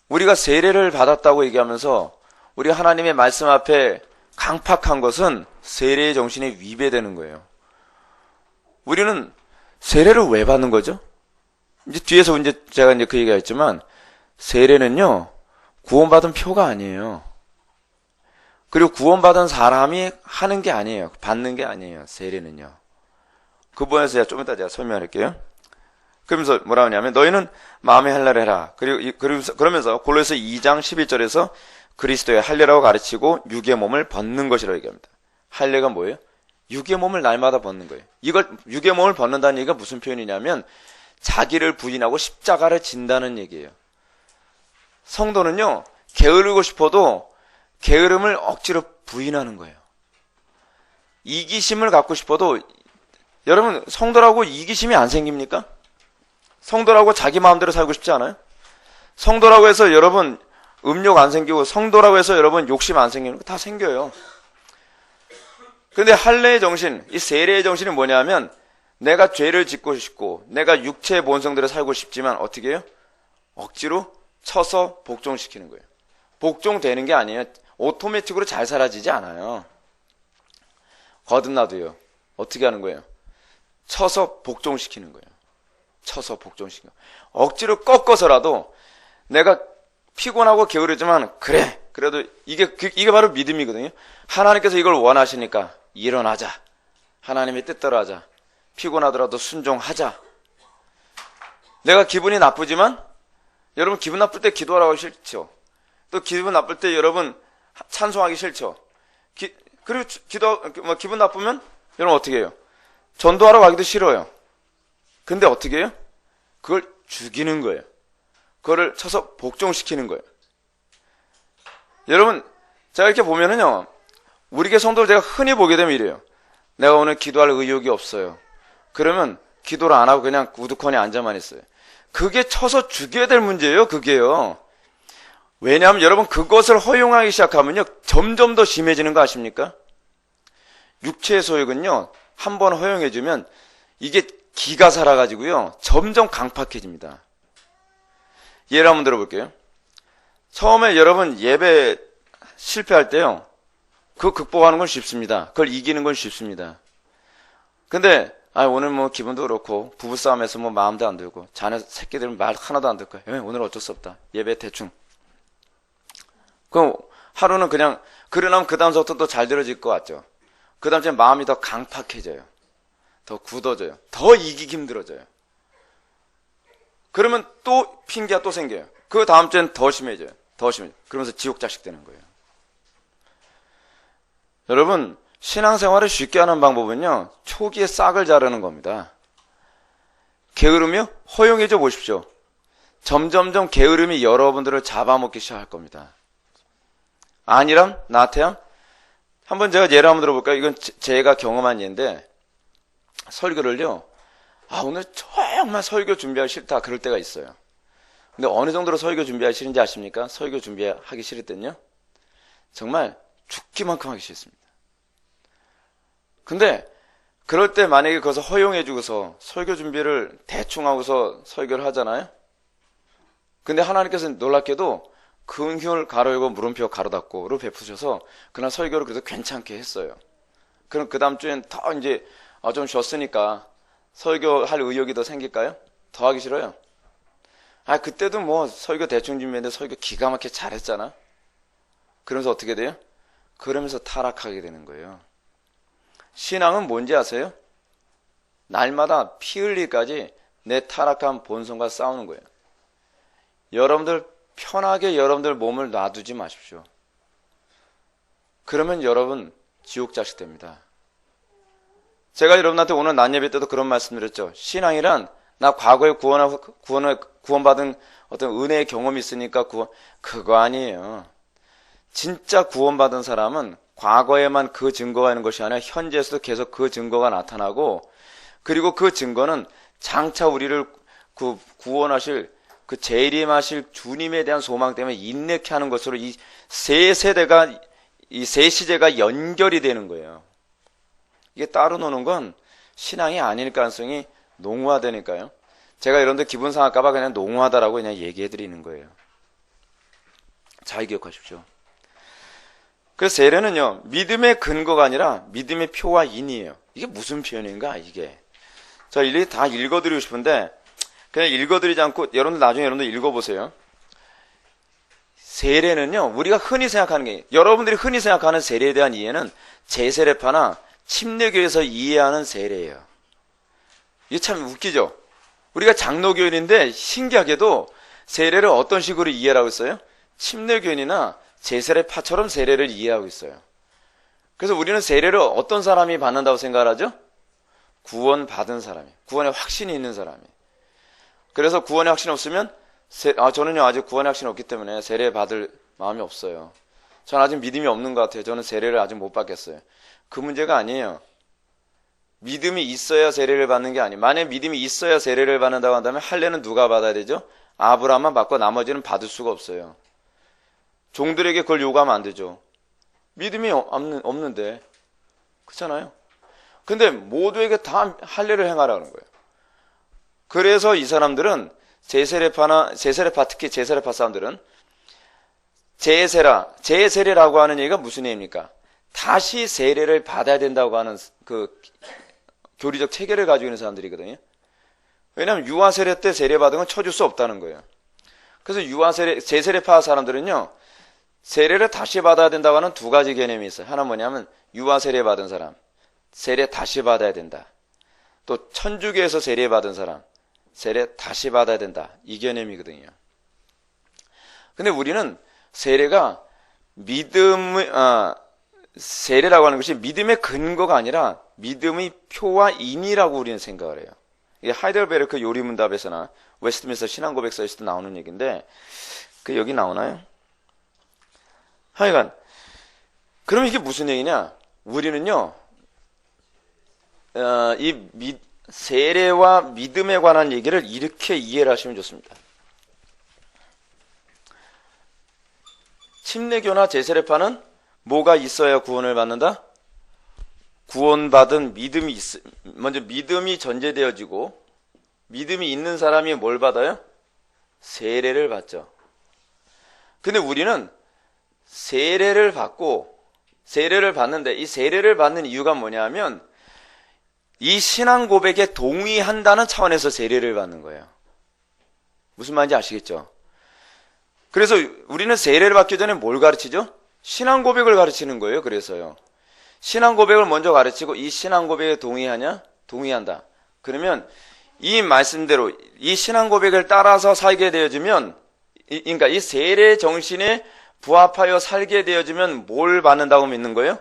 우리가 세례를 받았다고 얘기하면서 우리 하나님의 말씀 앞에 강팍한 것은 세례의 정신에 위배되는 거예요. 우리는 세례를 왜 받는 거죠? 이제 뒤에서 제가 그 얘기가 있지만 세례는요, 구원받은 표가 아니에요. 그리고 구원받은 사람이 하는 게 아니에요. 받는 게 아니에요. 세례는요. 그 부분에서 좀 이따 제가 설명할게요. 그러면서 뭐라 하냐면 너희는 마음의 할례를 해라. 그러면서 골로새 2장 11절에서 그리스도의 할례라고 가르치고 육의 몸을 벗는 것이라고 얘기합니다. 할례가 뭐예요? 육의 몸을 날마다 벗는 거예요. 이걸 육의 몸을 벗는다는 얘기가 무슨 표현이냐면 자기를 부인하고 십자가를 진다는 얘기예요. 성도는요, 게으르고 싶어도 게으름을 억지로 부인하는 거예요. 이기심을 갖고 싶어도, 여러분 성도라고 이기심이 안 생깁니까? 성도라고 자기 마음대로 살고 싶지 않아요? 성도라고 해서 여러분 음욕 안 생기고, 성도라고 해서 여러분 욕심 안 생기는 거 다 생겨요. 근데 할례의 정신, 이 세례의 정신이 뭐냐면 내가 죄를 짓고 싶고 내가 육체의 본성대로 살고 싶지만 어떻게 해요? 억지로 쳐서 복종시키는 거예요. 복종되는 게 아니에요. 오토매틱으로 잘 사라지지 않아요. 거듭나도요. 어떻게 하는 거예요? 쳐서 복종시키는 거예요. 쳐서 복종시키는 거예요. 억지로 꺾어서라도 내가 피곤하고 게으르지만 그래, 그래도 이게 바로 믿음이거든요. 하나님께서 이걸 원하시니까 일어나자. 하나님의 뜻대로 하자. 피곤하더라도 순종하자. 내가 기분이 나쁘지만 여러분 기분 나쁠 때 기도하라고 하기 싫죠. 또 기분 나쁠 때 여러분 찬송하기 싫죠. 그리고 기분 나쁘면 여러분 어떻게 해요? 전도하러 가기도 싫어요. 근데 어떻게 해요? 그걸 죽이는 거예요. 그거를 쳐서 복종시키는 거예요. 여러분, 제가 이렇게 보면은요, 우리 교회 성도를 제가 흔히 보게 되면 이래요. 내가 오늘 기도할 의욕이 없어요. 그러면 기도를 안 하고 그냥 우두커니 앉아만 있어요. 그게 쳐서 죽여야 될 문제예요, 그게요. 왜냐하면 여러분 그것을 허용하기 시작하면요, 점점 더 심해지는 거 아십니까? 육체의 소욕은요, 한번 허용해주면 이게 기가 살아가지고요, 점점 강팍해집니다. 예를 한번 들어볼게요. 처음에 여러분 예배 실패할 때요. 그거 극복하는 건 쉽습니다. 그걸 이기는 건 쉽습니다. 근데 오늘 뭐 기분도 그렇고 부부싸움에서 뭐 마음도 안 들고 자네 새끼들은 말 하나도 안 듣고 오늘 어쩔 수 없다. 예배 대충. 그럼 하루는 그냥 그러나면 그 다음부터 또 잘 들어질 것 같죠. 그 다음 주에 마음이 더 강팍해져요. 더 굳어져요. 더 이기기 힘들어져요. 그러면 또 핑계가 또 생겨요. 그 다음 주엔 더 심해져요. 더 심해져요. 그러면서 지옥 자식 되는 거예요. 여러분, 신앙생활을 쉽게 하는 방법은요, 초기에 싹을 자르는 겁니다. 게으름이요? 허용해줘 보십시오. 점점점 게으름이 여러분들을 잡아먹기 시작할 겁니다. 아니람? 나태함? 한번 제가 예를 한번 들어볼까요? 이건 제가 경험한 예인데, 설교를요, 오늘 정말 설교 준비하기 싫다. 그럴 때가 있어요. 근데 어느 정도로 설교 준비하기 싫은지 아십니까? 설교 준비하기 싫을 땐요, 정말 죽기만큼 하기 싫습니다. 근데 그럴 때 만약에 그것을 허용해주고서 설교 준비를 대충 하고서 설교를 하잖아요. 근데 하나님께서 놀랍게도 긍휼 가로 열고 물음표 가로 닫고를 베푸셔서 그날 설교를 그래도 괜찮게 했어요. 그럼 그 다음 주엔 더 이제 좀 쉬었으니까 설교할 의욕이 더 생길까요? 더 하기 싫어요. 그때도 뭐 설교 대충 준비했는데 설교 기가 막히게 잘했잖아. 그러면서 어떻게 돼요? 그러면서 타락하게 되는 거예요. 신앙은 뭔지 아세요? 날마다 피 흘리기까지 내 타락한 본성과 싸우는 거예요. 여러분들 편하게 여러분들 몸을 놔두지 마십시오. 그러면 여러분 지옥 자식 됩니다. 제가 여러분한테 오늘 낮 예배 때도 그런 말씀드렸죠. 신앙이란 나 과거에 구원받은 어떤 은혜의 경험이 있으니까 그거 아니에요. 진짜 구원받은 사람은 과거에만 그 증거가 있는 것이 아니라 현재에서도 계속 그 증거가 나타나고, 그리고 그 증거는 장차 우리를 구원하실 그 재림하실 주님에 대한 소망 때문에 인내케 하는 것으로 이 세 세대가, 이 세 시대가 연결이 되는 거예요. 이게 따로 노는 건 신앙이 아닐 가능성이 농후하다니까요. 제가 여러분들 기분 상할까봐 그냥 농후하다라고 그냥 얘기해 드리는 거예요. 잘 기억하십시오. 그래서 세례는요, 믿음의 근거가 아니라 믿음의 표와 인이에요. 이게 무슨 표현인가, 이게. 자, 일일이 다 읽어드리고 싶은데, 그냥 읽어드리지 않고, 나중에 여러분들 읽어보세요. 세례는요, 우리가 흔히 생각하는 게, 여러분들이 흔히 생각하는 세례에 대한 이해는 제세례파나 침례교에서 이해하는 세례예요. 이게 참 웃기죠? 우리가 장로교인인데, 신기하게도 세례를 어떤 식으로 이해하고 있어요? 침례교인이나 제세례파처럼 세례를 이해하고 있어요. 그래서 우리는 세례를 어떤 사람이 받는다고 생각을 하죠? 구원받은 사람이, 구원의 확신이 있는 사람이. 그래서 구원의 확신이 없으면 저는요 아직 구원의 확신이 없기 때문에 세례 받을 마음이 없어요. 저는 아직 믿음이 없는 것 같아요. 저는 세례를 아직 못 받겠어요. 그 문제가 아니에요. 믿음이 있어야 세례를 받는 게 아니에요. 만약에 믿음이 있어야 세례를 받는다고 한다면 할례는 누가 받아야 되죠? 아브라함만 받고 나머지는 받을 수가 없어요. 종들에게 그걸 요구하면 안 되죠. 믿음이 없는데. 그렇잖아요. 근데 모두에게 다 할례를 행하라는 거예요. 그래서 이 사람들은 제세례파, 특히 제세례파 사람들은 제세례라고 하는 얘기가 무슨 얘기입니까? 다시 세례를 받아야 된다고 하는 그 교리적 체계를 가지고 있는 사람들이거든요. 왜냐하면 유아세례 때 세례 받은 건 쳐줄 수 없다는 거예요. 그래서 제세례파 사람들은요, 세례를 다시 받아야 된다고 하는 두 가지 개념이 있어요. 하나는 뭐냐면 유아 세례 받은 사람, 세례 다시 받아야 된다. 또 천주교에서 세례 받은 사람, 세례 다시 받아야 된다. 이 개념이거든요. 근데 우리는 세례가 세례라고 하는 것이 믿음의 근거가 아니라 믿음의 표와 인이라고 우리는 생각을 해요. 이게 하이델베르크 요리문답에서나 웨스트민스터 신앙고백서에서도 나오는 얘기인데, 여기 나오나요? 하여간, 그럼 이게 무슨 얘기냐? 우리는요, 세례와 믿음에 관한 얘기를 이렇게 이해를 하시면 좋습니다. 침례교나 제세례파는 뭐가 있어야 구원을 받는다? 구원받은 먼저 믿음이 전제되어지고, 믿음이 있는 사람이 뭘 받아요? 세례를 받죠. 근데 우리는 세례를 받는데 이 세례를 받는 이유가 뭐냐면 이 신앙 고백에 동의한다는 차원에서 세례를 받는 거예요. 무슨 말인지 아시겠죠? 그래서 우리는 세례를 받기 전에 뭘 가르치죠? 신앙 고백을 가르치는 거예요. 그래서요. 신앙 고백을 먼저 가르치고 이 신앙 고백에 동의하냐? 동의한다. 그러면 이 말씀대로 이 신앙 고백을 따라서 살게 되어지면, 그러니까 이 세례 정신에 부합하여 살게 되어지면 뭘 받는다고 믿는 거예요?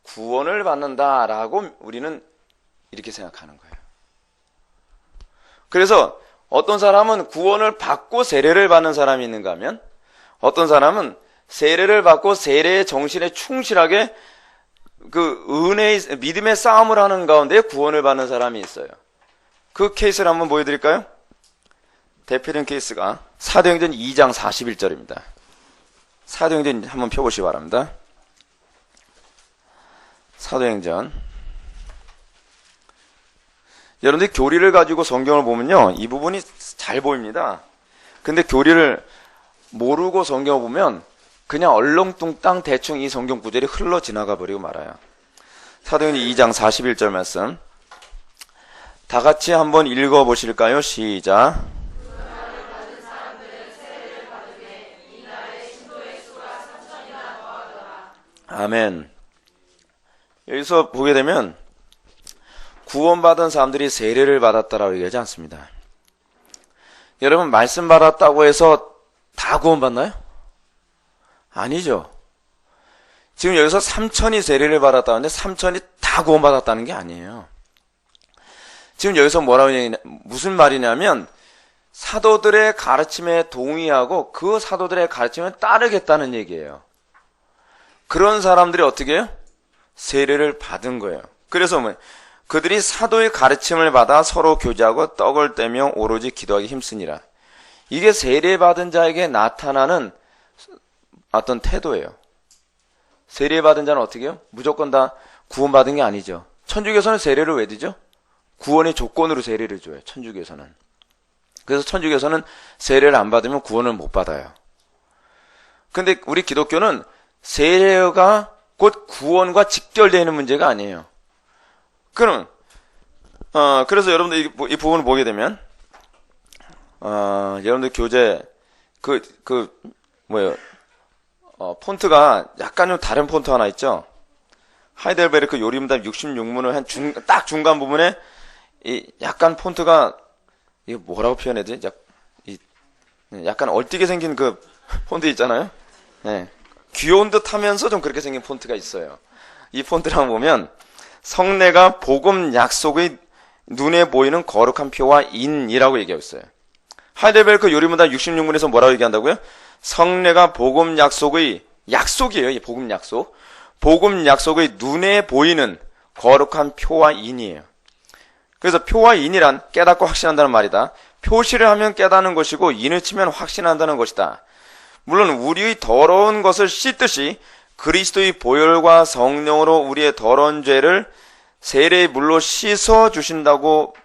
구원을 받는다라고 우리는 이렇게 생각하는 거예요. 그래서 어떤 사람은 구원을 받고 세례를 받는 사람이 있는가 하면, 어떤 사람은 세례를 받고 세례의 정신에 충실하게 그 은혜의, 믿음의 싸움을 하는 가운데 구원을 받는 사람이 있어요. 그 케이스를 한번 보여드릴까요? 대표적인 케이스가 사도행전 2장 41절입니다. 사도행전 한번 펴보시기 바랍니다. 사도행전. 여러분들이 교리를 가지고 성경을 보면요, 이 부분이 잘 보입니다. 근데 교리를 모르고 성경을 보면 그냥 얼렁뚱땅 대충 이 성경 구절이 흘러 지나가 버리고 말아요. 사도행전 2장 41절 말씀 다 같이 한번 읽어 보실까요? 시작. 아멘. 여기서 보게 되면 구원받은 사람들이 세례를 받았다라고 얘기하지 않습니다. 여러분, 말씀 받았다고 해서 다 구원받나요? 아니죠. 지금 여기서 3천이 세례를 받았다는데 3천이 다 구원받았다는 게 아니에요. 지금 여기서 무슨 말이냐면 사도들의 가르침에 동의하고 그 사도들의 가르침에 따르겠다는 얘기예요. 그런 사람들이 어떻게 해요? 세례를 받은 거예요. 그래서 그들이 사도의 가르침을 받아 서로 교제하고 떡을 떼며 오로지 기도하기 힘쓰니라. 이게 세례받은 자에게 나타나는 어떤 태도예요. 세례받은 자는 어떻게 해요? 무조건 다 구원받은 게 아니죠. 천주교에서는 세례를 왜 드죠? 구원의 조건으로 세례를 줘요. 천주교에서는. 그래서 천주교에서는 세례를 안 받으면 구원을 못 받아요. 근데 우리 기독교는 세례가 곧 구원과 직결되어 있는 문제가 아니에요. 그래서 여러분들 이 부분을 보게 되면, 여러분들 교재, 폰트가 약간 좀 다른 폰트 하나 있죠? 하이델베르크 요리문답 66문을 딱 중간 부분에 약간 폰트가, 이거 뭐라고 표현해야 되지? 약간 얼띠게 생긴 그 폰트 있잖아요? 네. 귀여운 듯 하면서 좀 그렇게 생긴 폰트가 있어요. 이 폰트를 한번 보면, 성례가 복음 약속의 눈에 보이는 거룩한 표와 인이라고 얘기하고 있어요. 하이델베르크 요리문답 66문에서 뭐라고 얘기한다고요? 성례가 복음 약속의 약속이에요. 이 복음 약속. 복음 약속의 눈에 보이는 거룩한 표와 인이에요. 그래서 표와 인이란 깨닫고 확신한다는 말이다. 표시를 하면 깨닫는 것이고 인을 치면 확신한다는 것이다. 물론 우리의 더러운 것을 씻듯이 그리스도의 보혈과 성령으로 우리의 더러운 죄를 세례의 물로 씻어 주신다고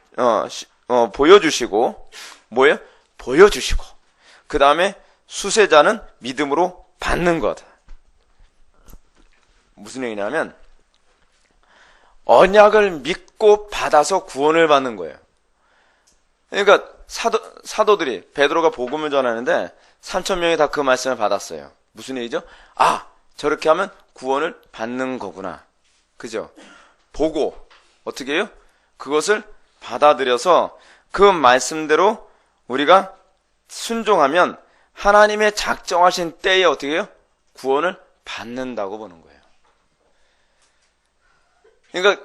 보여주시고, 뭐예요? 보여주시고, 그 다음에 수세자는 믿음으로 받는 것. 무슨 얘기냐면 언약을 믿고 받아서 구원을 받는 거예요. 그러니까 사도들이, 베드로가 복음을 전하는데 3,000명이 다 그 말씀을 받았어요. 무슨 얘기죠? 아, 저렇게 하면 구원을 받는 거구나. 그죠? 보고 어떻게 해요? 그것을 받아들여서 그 말씀대로 우리가 순종하면 하나님의 작정하신 때에 어떻게 해요? 구원을 받는다고 보는 거예요. 그러니까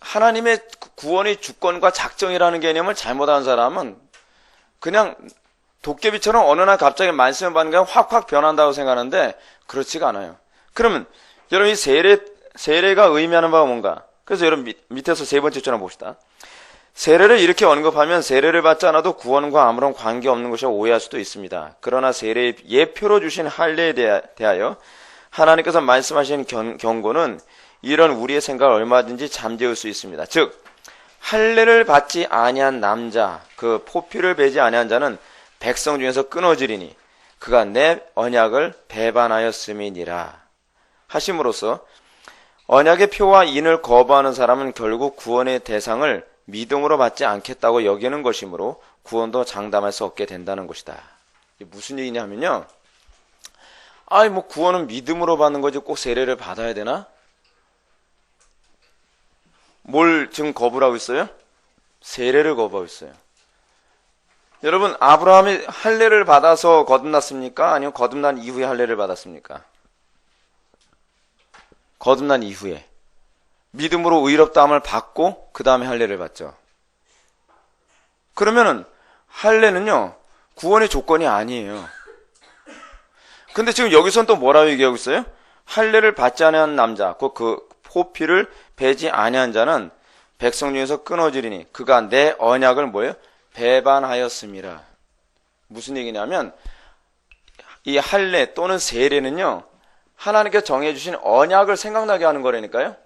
하나님의 구원의 주권과 작정이라는 개념을 잘못한 사람은 그냥 도깨비처럼 어느 날 갑자기 말씀을 받는 게 확확 변한다고 생각하는데 그렇지가 않아요. 그러면 여러분 이 세례가 의미하는 바가 뭔가? 그래서 여러분 밑에서 세 번째 줄 한번 봅시다. 세례를 이렇게 언급하면 세례를 받지 않아도 구원과 아무런 관계없는 것이 오해할 수도 있습니다. 그러나 세례의 예표로 주신 할례에 대하여 하나님께서 말씀하신 경고는 이런 우리의 생각을 얼마든지 잠재울 수 있습니다. 즉 할례를 받지 아니한 남자, 그 포피를 베지 아니한 자는 백성 중에서 끊어지리니 그가 내 언약을 배반하였음이니라 하심으로써 언약의 표와 인을 거부하는 사람은 결국 구원의 대상을 믿음으로 받지 않겠다고 여기는 것이므로 구원도 장담할 수 없게 된다는 것이다. 이게 무슨 얘기냐면요. 뭐 구원은 믿음으로 받는 거지 꼭 세례를 받아야 되나? 뭘 지금 거부를 하고 있어요? 세례를 거부하고 있어요. 여러분, 아브라함이 할례를 받아서 거듭났습니까? 아니면 거듭난 이후에 할례를 받았습니까? 거듭난 이후에 믿음으로 의롭다함을 받고 그 다음에 할례를 받죠. 그러면은 할례는요 구원의 조건이 아니에요. 근데 지금 여기서는 또 뭐라고 얘기하고 있어요? 할례를 받지 아니한 남자, 그 포피를 베지 아니한 자는 백성 중에서 끊어지리니 그가 내 언약을 뭐예요? 배반하였음이라. 무슨 얘기냐면 이 할례 또는 세례는요 하나님께서 정해주신 언약을 생각나게 하는 거라니까요.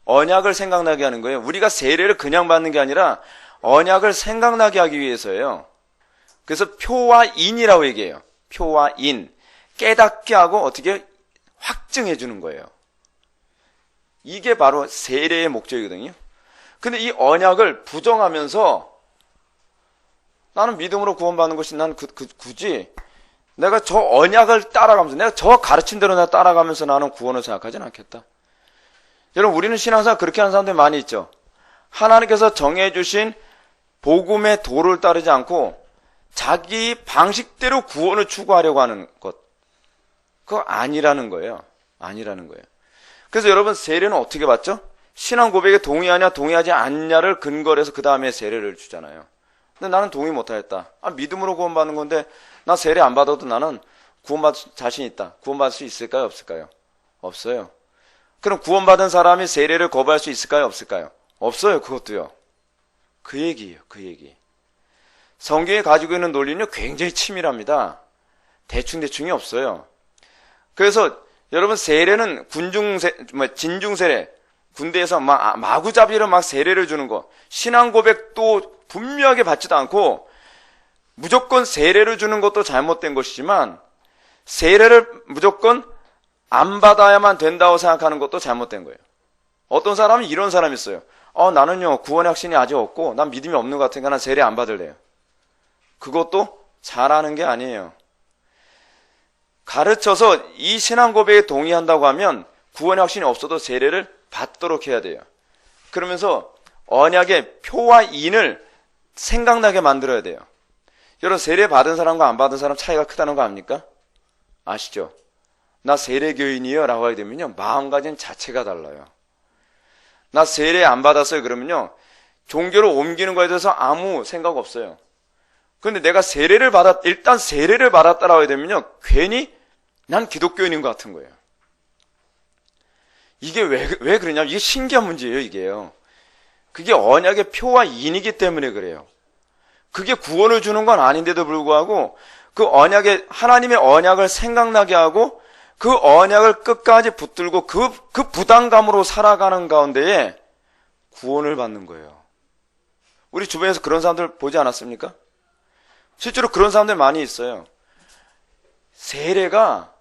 언약을 생각나게 하는 거예요. 우리가 세례를 그냥 받는 게 아니라 언약을 생각나게 하기 위해서예요. 그래서 표와 인이라고 얘기해요. 표와 인. 깨닫게 하고 어떻게 확증해 주는 거예요. 이게 바로 세례의 목적이거든요. 근데 이 언약을 부정하면서 나는 믿음으로 구원받는 것이 난 굳이 내가 저 언약을 따라가면서 내가 저 가르친 대로 내가 따라가면서 나는 구원을 생각하진 않겠다. 여러분, 우리는 신앙생활 그렇게 하는 사람들이 많이 있죠. 하나님께서 정해주신 복음의 도를 따르지 않고 자기 방식대로 구원을 추구하려고 하는 것, 그거 아니라는 거예요. 아니라는 거예요. 그래서 여러분, 세례는 어떻게 받죠? 신앙 고백에 동의하냐 동의하지 않냐를 근거로 해서 그 다음에 세례를 주잖아요. 근데 나는 동의 못하겠다. 믿음으로 구원받는 건데 나 세례 안 받아도 나는 구원받을 자신 있다. 구원받을 수 있을까요? 없을까요? 없어요. 그럼 구원받은 사람이 세례를 거부할 수 있을까요? 없을까요? 없어요. 그것도요. 그 얘기예요. 그 얘기. 성경이 가지고 있는 논리는 굉장히 치밀합니다. 대충대충이 없어요. 그래서 여러분, 세례는 진중세례, 군대에서 마구잡이로 막 세례를 주는 거, 신앙 고백도 분명하게 받지도 않고 무조건 세례를 주는 것도 잘못된 것이지만 세례를 무조건 안 받아야만 된다고 생각하는 것도 잘못된 거예요. 어떤 사람은 이런 사람이 있어요. 나는요 구원의 확신이 아직 없고 난 믿음이 없는 것 같으니까 난 세례 안 받을래요. 그것도 잘하는 게 아니에요. 가르쳐서 이 신앙 고백에 동의한다고 하면 구원의 확신이 없어도 세례를 받도록 해야 돼요. 그러면서 언약의 표와 인을 생각나게 만들어야 돼요. 여러분, 세례 받은 사람과 안 받은 사람 차이가 크다는 거 압니까? 아시죠? 나 세례교인이요 라고 하게 되면요 마음가짐 자체가 달라요. 나 세례 안 받았어요 그러면요 종교를 옮기는 거에 대해서 아무 생각 없어요. 그런데 내가 일단 세례를 받았다라고 하게 되면요 괜히 난 기독교인인 것 같은 거예요. 이게 왜 그러냐면 이게 신기한 문제예요. 이게요. 그게 언약의 표와 인이기 때문에 그래요. 그게 구원을 주는 건 아닌데도 불구하고 그 하나님의 언약을 생각나게 하고 그 언약을 끝까지 붙들고 그 부담감으로 살아가는 가운데에 구원을 받는 거예요. 우리 주변에서 그런 사람들 보지 않았습니까? 실제로 그런 사람들 많이 있어요. 세례가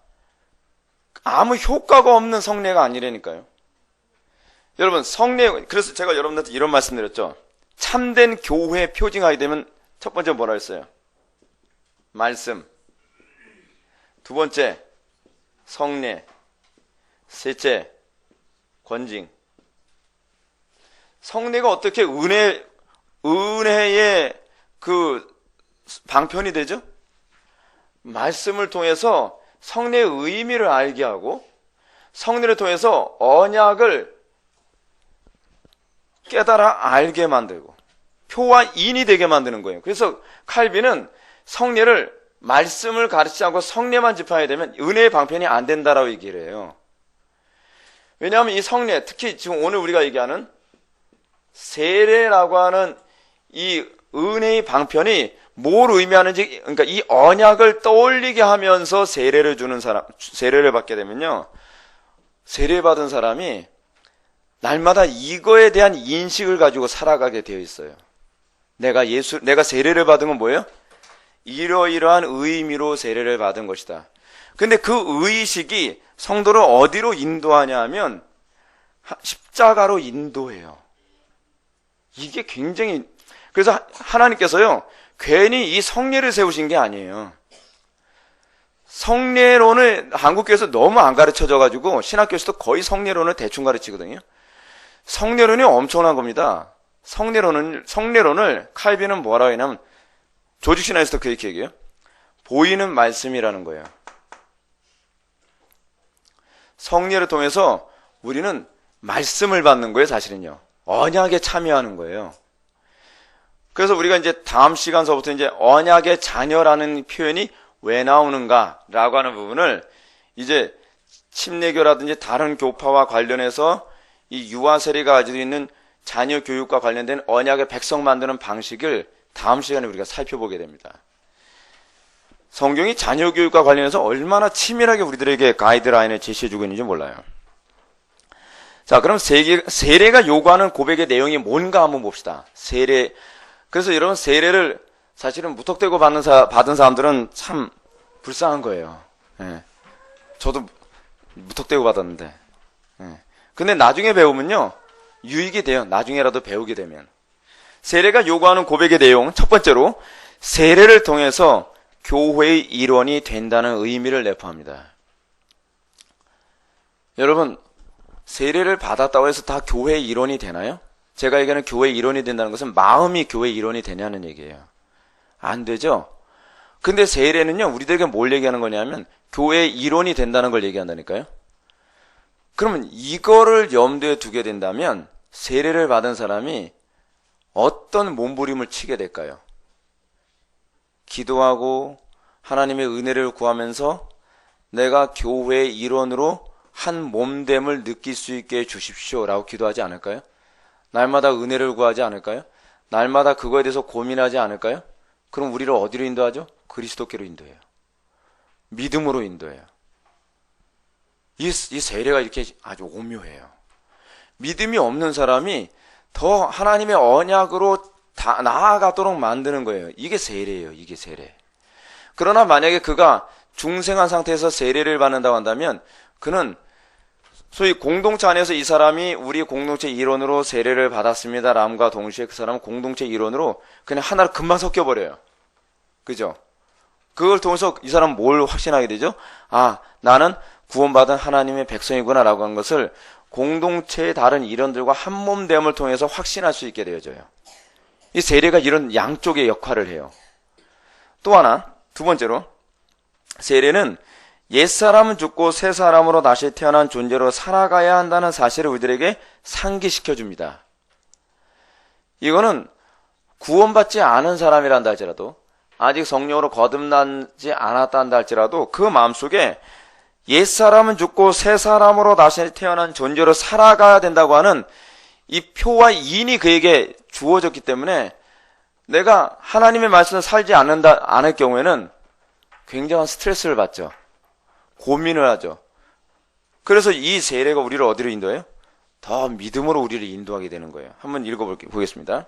아무 효과가 없는 성례가 아니라니까요. 여러분, 그래서 제가 여러분들한테 이런 말씀 드렸죠. 참된 교회 표징하게 되면 첫 번째 뭐라 했어요? 말씀. 두 번째, 성례. 셋째, 권징. 성례가 어떻게 은혜의 그 방편이 되죠? 말씀을 통해서 성례의 의미를 알게 하고 성례를 통해서 언약을 깨달아 알게 만들고 표와 인이 되게 만드는 거예요. 그래서 칼빈은 성례를 말씀을 가르치지 않고 성례만 집행하게 되면 은혜의 방편이 안 된다라고 얘기를 해요. 왜냐하면 이 성례, 특히 지금 오늘 우리가 얘기하는 세례라고 하는 이 은혜의 방편이 뭘 의미하는지, 그러니까 이 언약을 떠올리게 하면서 세례를 받게 되면요, 세례받은 사람이 날마다 이거에 대한 인식을 가지고 살아가게 되어 있어요. 내가 세례를 받은 건 뭐예요? 이러이러한 의미로 세례를 받은 것이다. 근데 그 의식이 성도를 어디로 인도하냐 하면 십자가로 인도해요. 이게 굉장히, 그래서 하나님께서요, 괜히 이 성례를 세우신 게 아니에요. 성례론을 한국교회에서 너무 안 가르쳐져가지고 신학교에서도 거의 성례론을 대충 가르치거든요. 성례론이 엄청난 겁니다. 성례론을 칼빈은 뭐라고 했냐면, 조직신학에서도 그렇게 얘기해요. 보이는 말씀이라는 거예요. 성례를 통해서 우리는 말씀을 받는 거예요, 사실은요. 언약에 참여하는 거예요. 그래서 우리가 이제 다음 시간서부터 이제 언약의 자녀라는 표현이 왜 나오는가라고 하는 부분을 이제 침례교라든지 다른 교파와 관련해서 이 유아 세례가 가지고 있는 자녀 교육과 관련된 언약의 백성 만드는 방식을 다음 시간에 우리가 살펴보게 됩니다. 성경이 자녀 교육과 관련해서 얼마나 치밀하게 우리들에게 가이드라인을 제시해주고 있는지 몰라요. 자, 그럼 세례가 요구하는 고백의 내용이 뭔가 한번 봅시다. 세례. 그래서 여러분, 세례를 사실은 무턱대고 받은 사람들은 참 불쌍한 거예요. 예. 저도 무턱대고 받았는데. 예. 근데 나중에 배우면요, 유익이 돼요. 나중에라도 배우게 되면. 세례가 요구하는 고백의 내용, 첫 번째로, 세례를 통해서 교회의 일원이 된다는 의미를 내포합니다. 여러분, 세례를 받았다고 해서 다 교회의 일원이 되나요? 제가 얘기하는 교회의 일원이 된다는 것은 마음이 교회의 일원이 되냐는 얘기예요. 안 되죠? 근데 세례는요, 우리들에게 뭘 얘기하는 거냐면 교회의 일원이 된다는 걸 얘기한다니까요. 그러면 이거를 염두에 두게 된다면 세례를 받은 사람이 어떤 몸부림을 치게 될까요? 기도하고 하나님의 은혜를 구하면서 내가 교회의 일원으로 한 몸됨을 느낄 수 있게 해주십시오 라고 기도하지 않을까요? 날마다 은혜를 구하지 않을까요? 날마다 그거에 대해서 고민하지 않을까요? 그럼 우리를 어디로 인도하죠? 그리스도께로 인도해요. 믿음으로 인도해요. 이 세례가 이렇게 아주 오묘해요. 믿음이 없는 사람이 더 하나님의 언약으로 나아가도록 만드는 거예요. 이게 세례예요. 이게 세례. 그러나 만약에 그가 중생한 상태에서 세례를 받는다고 한다면 그는 소위 공동체 안에서 이 사람이 우리 공동체 일원으로 세례를 받았습니다 람과 동시에 그 사람은 공동체 일원으로 그냥 하나로 금방 섞여버려요. 그죠? 그걸 통해서 이 사람은 뭘 확신하게 되죠? 아, 나는 구원받은 하나님의 백성이구나 라고 한 것을 공동체의 다른 일원들과 한몸됨을 통해서 확신할 수 있게 되어져요. 이 세례가 이런 양쪽의 역할을 해요. 또 하나, 두 번째로 세례는 옛사람은 죽고 새 사람으로 다시 태어난 존재로 살아가야 한다는 사실을 우리들에게 상기시켜줍니다. 이거는 구원받지 않은 사람이란다 할지라도 아직 성령으로 거듭나지 않았다 한다 할지라도 그 마음속에 옛사람은 죽고 새 사람으로 다시 태어난 존재로 살아가야 된다고 하는 이 표와 인이 그에게 주어졌기 때문에 내가 하나님의 말씀을 살지 않을 경우에는 굉장한 스트레스를 받죠. 고민을 하죠. 그래서 이 세례가 우리를 어디로 인도해요? 더 믿음으로 우리를 인도하게 되는 거예요. 한번 읽어보겠습니다.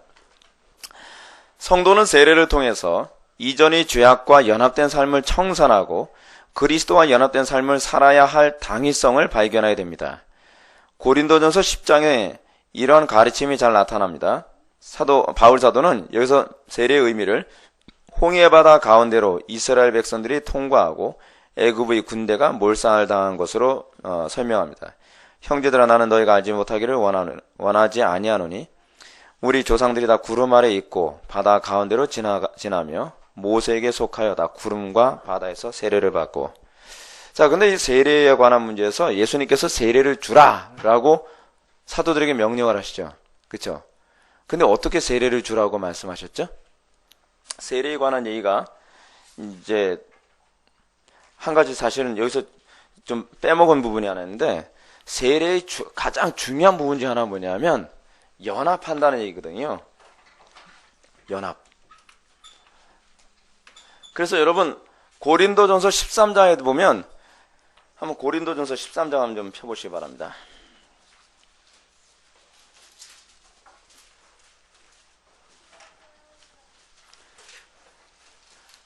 성도는 세례를 통해서 이전의 죄악과 연합된 삶을 청산하고 그리스도와 연합된 삶을 살아야 할 당위성을 발견하게 됩니다. 고린도전서 10장에 이런 가르침이 잘 나타납니다. 바울 사도는 여기서 세례의 의미를 홍해 바다 가운데로 이스라엘 백성들이 통과하고 애굽의 군대가 몰살을 당한 것으로 설명합니다. 형제들아 나는 너희가 알지 못하기를 원하지 아니하노니 우리 조상들이 다 구름 아래 있고 바다 가운데로 지나며 모세에게 속하여 다 구름과 바다에서 세례를 받고. 자, 근데 이 세례에 관한 문제에서 예수님께서 세례를 주라라고 사도들에게 명령을 하시죠. 그렇죠? 근데 어떻게 세례를 주라고 말씀하셨죠? 세례에 관한 얘기가 이제 한 가지 사실은 여기서 좀 빼먹은 부분이 하나 있는데 세례의 가장 중요한 부분 중 하나가 뭐냐면 연합한다는 얘기거든요. 연합. 그래서 여러분 고린도전서 13장에 보면 한번 고린도전서 13장 한번 좀 펴보시기 바랍니다.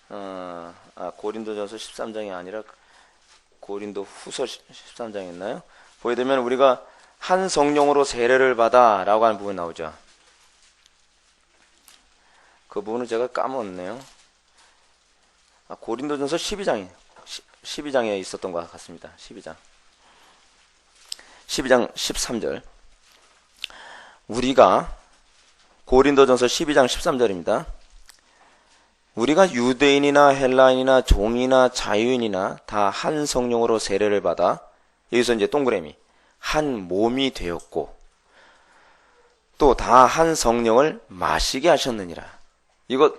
고린도전서 13장이 아니라 고린도 후서 13장이었나요? 보게 되면 우리가 한 성령으로 세례를 받아 라고 하는 부분이 나오죠. 그 부분은 제가 까먹었네요. 고린도전서 12장에 있었던 것 같습니다. 12장 13절. 우리가 고린도전서 12장 13절입니다. 우리가 유대인이나 헬라인이나 종이나 자유인이나 다 한 성령으로 세례를 받아, 여기서 이제 동그라미, 한 몸이 되었고 또 다 한 성령을 마시게 하셨느니라. 이것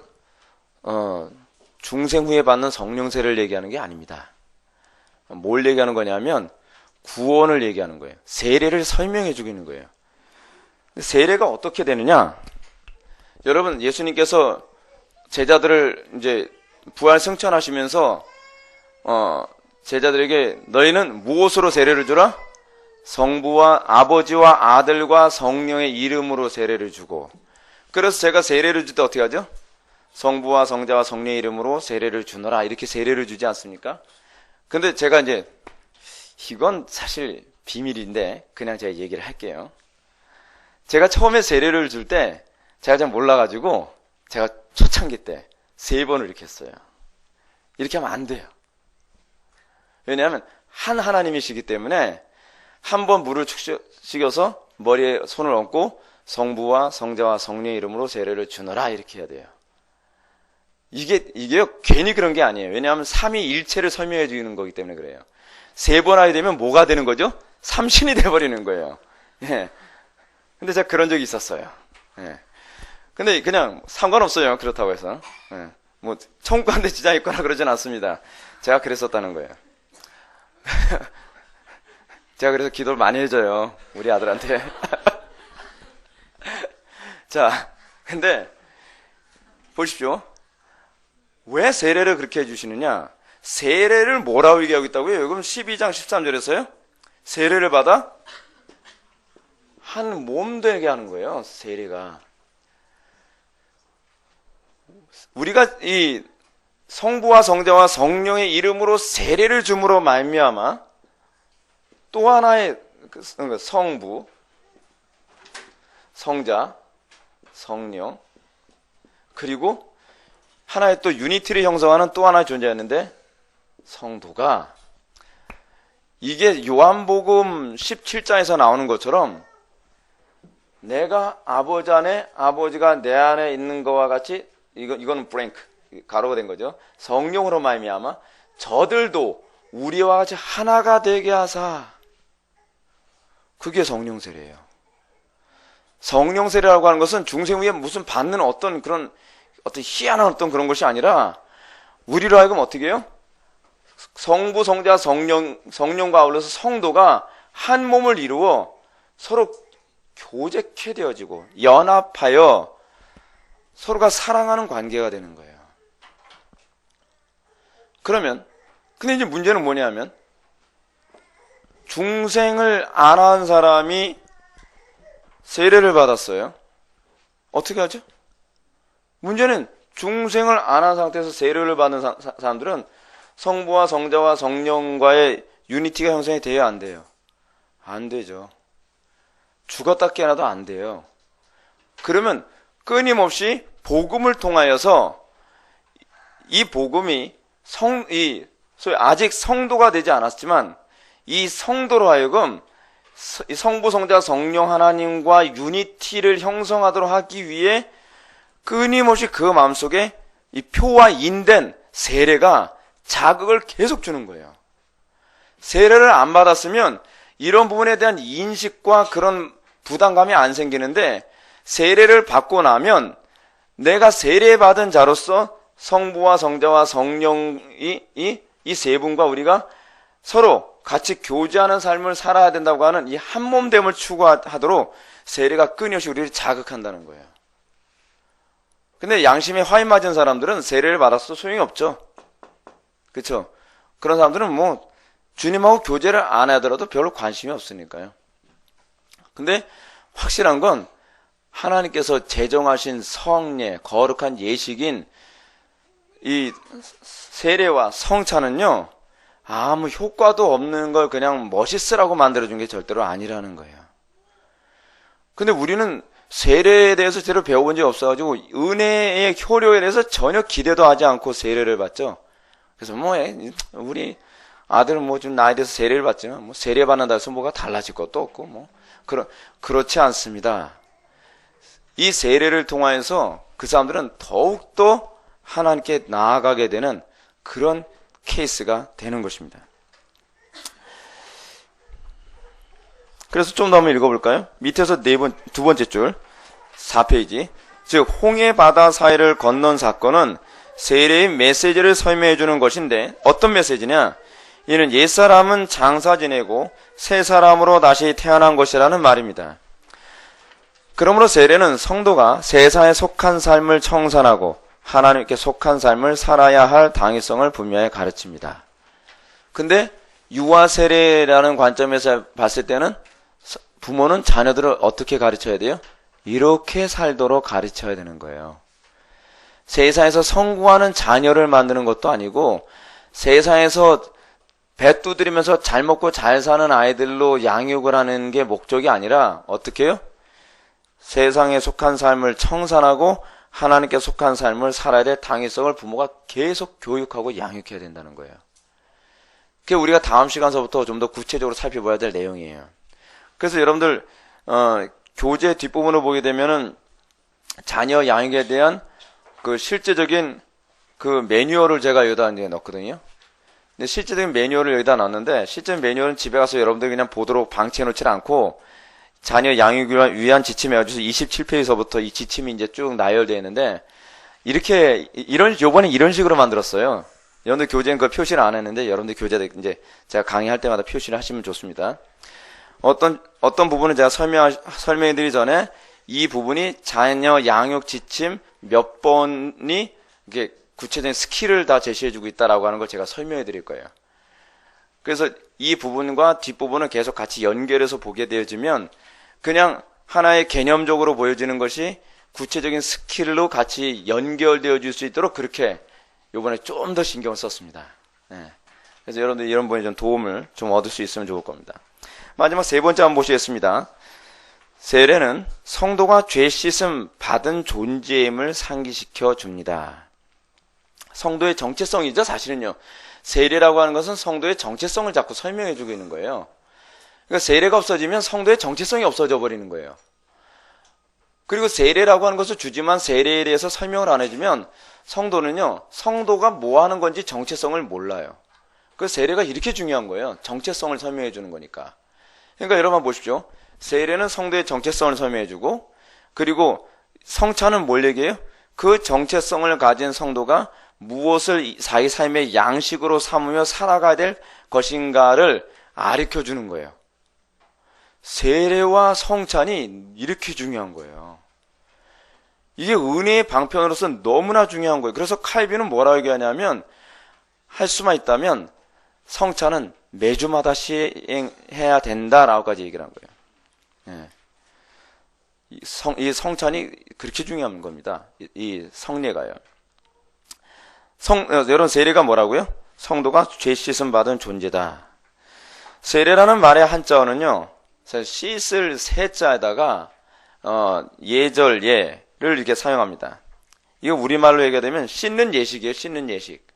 중생 후에 받는 성령 세례를 얘기하는 게 아닙니다. 뭘 얘기하는 거냐면 구원을 얘기하는 거예요. 세례를 설명해 주고 있는 거예요. 세례가 어떻게 되느냐? 여러분, 예수님께서 제자들을 이제 부활 승천하시면서 제자들에게 너희는 무엇으로 세례를 주라? 성부와 아버지와 아들과 성령의 이름으로 세례를 주고, 그래서 제가 세례를 줄 때 어떻게 하죠? 성부와 성자와 성령의 이름으로 세례를 주노라, 이렇게 세례를 주지 않습니까? 근데 제가 이제 이건 사실 비밀인데 그냥 제가 얘기를 할게요. 제가 처음에 세례를 줄 때 제가 잘 몰라가지고 제가 초창기 때 3번을 이렇게 했어요. 이렇게 하면 안 돼요. 왜냐하면 한 하나님이시기 때문에 한 번 물을 축 식여서 머리에 손을 얹고 성부와 성자와 성령의 이름으로 세례를 주노라, 이렇게 해야 돼요. 이게요, 괜히 그런 게 아니에요. 왜냐하면 삼위일체를 설명해 주는 거기 때문에 그래요. 3번 하게 되면 뭐가 되는 거죠? 삼신이 돼버리는 거예요. 예. 근데 제가 그런 적이 있었어요. 예. 근데 그냥 상관없어요. 그렇다고 해서. 예. 뭐, 천국 가는데 지장 있거나 그러진 않습니다. 제가 그랬었다는 거예요. 제가 그래서 기도를 많이 해줘요. 우리 아들한테. 자, 근데, 보십시오. 왜 세례를 그렇게 해주시느냐? 세례를 뭐라고 얘기하고 있다고요? 여기 12장 13절에서요. 세례를 받아 한 몸 되게 하는 거예요. 세례가. 우리가 이 성부와 성자와 성령의 이름으로 세례를 줌으로 말미암아 또 하나의 성부, 성자, 성령, 그리고 하나의 또 유니티를 형성하는 또 하나의 존재였는데 성도가, 이게 요한복음 17장에서 나오는 것처럼 내가 아버지 안에, 아버지가 내 안에 있는 것과 같이, 이거는 브랭크, 가로가 된 거죠. 성령으로 말미암아 저들도 우리와 같이 하나가 되게 하사. 그게 성령 세례예요. 성령 세례라고 하는 것은 중생 후에 무슨 받는 어떤 희한한 어떤 그런 것이 아니라 우리로 하여금 어떻게 해요? 성부, 성자, 성령과 아울러서 성도가 한 몸을 이루어 서로 교제케 되어지고 연합하여 서로가 사랑하는 관계가 되는 거예요. 그러면 근데 이제 문제는 뭐냐면 중생을 안 한 사람이 세례를 받았어요. 어떻게 하죠? 문제는 중생을 안 한 상태에서 세례를 받는 사람들은 성부와 성자와 성령과의 유니티가 형성이 돼야 안 돼요? 안 되죠. 죽었다 깨어나도 안 돼요. 그러면 끊임없이 복음을 통하여서 이 복음이 소위 아직 성도가 되지 않았지만 이 성도로 하여금 성부, 성자, 성령 하나님과 유니티를 형성하도록 하기 위해 끊임없이 그 마음속에 이 표와 인된 세례가 자극을 계속 주는 거예요. 세례를 안 받았으면 이런 부분에 대한 인식과 그런 부담감이 안 생기는데, 세례를 받고 나면 내가 세례받은 자로서 성부와 성자와 성령이 이 세 분과 우리가 서로 같이 교제하는 삶을 살아야 된다고 하는 이 한몸됨을 추구하도록 세례가 끊임없이 우리를 자극한다는 거예요. 근데 양심에 화인 맞은 사람들은 세례를 받았어도 소용이 없죠. 그렇죠? 그런 사람들은 뭐 주님하고 교제를 안 하더라도 별로 관심이 없으니까요. 근데 확실한 건 하나님께서 제정하신 성례, 거룩한 예식인 이 세례와 성찬은요, 아무 효과도 없는 걸 그냥 멋있으라고 만들어준 게 절대로 아니라는 거예요. 근데 우리는 세례에 대해서 제대로 배워본 적이 없어가지고 은혜의 효료에 대해서 전혀 기대도 하지 않고 세례를 받죠. 그래서 우리 아들은 좀 나이 돼서 세례를 받지만 세례 받는다 해서 뭐가 달라질 것도 없고 그렇지 않습니다. 이 세례를 통하여서 그 사람들은 더욱더 하나님께 나아가게 되는 그런 케이스가 되는 것입니다. 그래서 좀 더 한번 읽어볼까요? 밑에서 두 번째 줄 4페이지. 즉 홍해 바다 사이를 건넌 사건은 세례의 메시지를 설명해 주는 것인데 어떤 메시지냐? 이는 옛사람은 장사 지내고 새 사람으로 다시 태어난 것이라는 말입니다. 그러므로 세례는 성도가 세상에 속한 삶을 청산하고 하나님께 속한 삶을 살아야 할 당위성을 분명히 가르칩니다. 근데 유아 세례라는 관점에서 봤을 때는 부모는 자녀들을 어떻게 가르쳐야 돼요? 이렇게 살도록 가르쳐야 되는 거예요. 세상에서 성공하는 자녀를 만드는 것도 아니고 세상에서 배 두드리면서 잘 먹고 잘 사는 아이들로 양육을 하는 게 목적이 아니라 어떻게 해요? 세상에 속한 삶을 청산하고 하나님께 속한 삶을 살아야 될 당위성을 부모가 계속 교육하고 양육해야 된다는 거예요. 그게 우리가 다음 시간서부터 좀 더 구체적으로 살펴봐야 될 내용이에요. 그래서 여러분들 교재 뒷부분을 보게 되면은 자녀 양육에 대한 그 실제적인 그 매뉴얼을 제가 여기다 이제 넣거든요. 근데 실제적인 매뉴얼을 여기다 넣었는데 실제 매뉴얼은 집에 가서 여러분들 그냥 보도록 방치해 놓지 않고 자녀 양육을 위한 지침에 가지고 27페이지서부터 이 지침이 이제 쭉 나열되어 있는데 요번에 이런 식으로 만들었어요. 여러분들 교재는 그 표시를 안 했는데 여러분들 교재에 이제 제가 강의할 때마다 표시를 하시면 좋습니다. 어떤 부분은 제가 설명해 드리기 전에 이 부분이 자녀 양육 지침 몇 번이 이게 구체적인 스킬을 다 제시해 주고 있다라고 하는 걸 제가 설명해 드릴 거예요. 그래서 이 부분과 뒷부분을 계속 같이 연결해서 보게 되어지면 그냥 하나의 개념적으로 보여지는 것이 구체적인 스킬로 같이 연결되어 줄 수 있도록 그렇게 요번에 좀 더 신경을 썼습니다. 네. 그래서 여러분들 이런 부분에 좀 도움을 좀 얻을 수 있으면 좋을 겁니다. 마지막 세 번째 한번 보시겠습니다. 세례는 성도가 죄 씻음 받은 존재임을 상기시켜 줍니다. 성도의 정체성이죠. 사실은요. 세례라고 하는 것은 성도의 정체성을 자꾸 설명해 주고 있는 거예요. 그러니까 세례가 없어지면 성도의 정체성이 없어져 버리는 거예요. 그리고 세례라고 하는 것을 주지만 세례에 대해서 설명을 안 해주면 성도는요. 성도가 뭐 하는 건지 정체성을 몰라요. 그 세례가 이렇게 중요한 거예요. 정체성을 설명해 주는 거니까. 그러니까 여러분 한번 보십시오. 세례는 성도의 정체성을 설명해 주고 그리고 성찬은 뭘 얘기해요? 그 정체성을 가진 성도가 무엇을 자기 삶의 양식으로 삼으며 살아가야 될 것인가를 가르쳐 주는 거예요. 세례와 성찬이 이렇게 중요한 거예요. 이게 은혜의 방편으로서 너무나 중요한 거예요. 그래서 칼빈은 뭐라고 얘기하냐면 할 수만 있다면 성찬은 매주마다 시행해야 된다라고까지 얘기를 한 거예요. 이 성찬이 그렇게 중요한 겁니다. 이 성례가요. 여러분 세례가 뭐라고요? 성도가 죄 씻음 받은 존재다. 세례라는 말의 한자어는요. 씻을 세자에다가 예절 예를 이렇게 사용합니다. 이거 우리말로 얘기하면 씻는 예식이에요. 씻는 예식.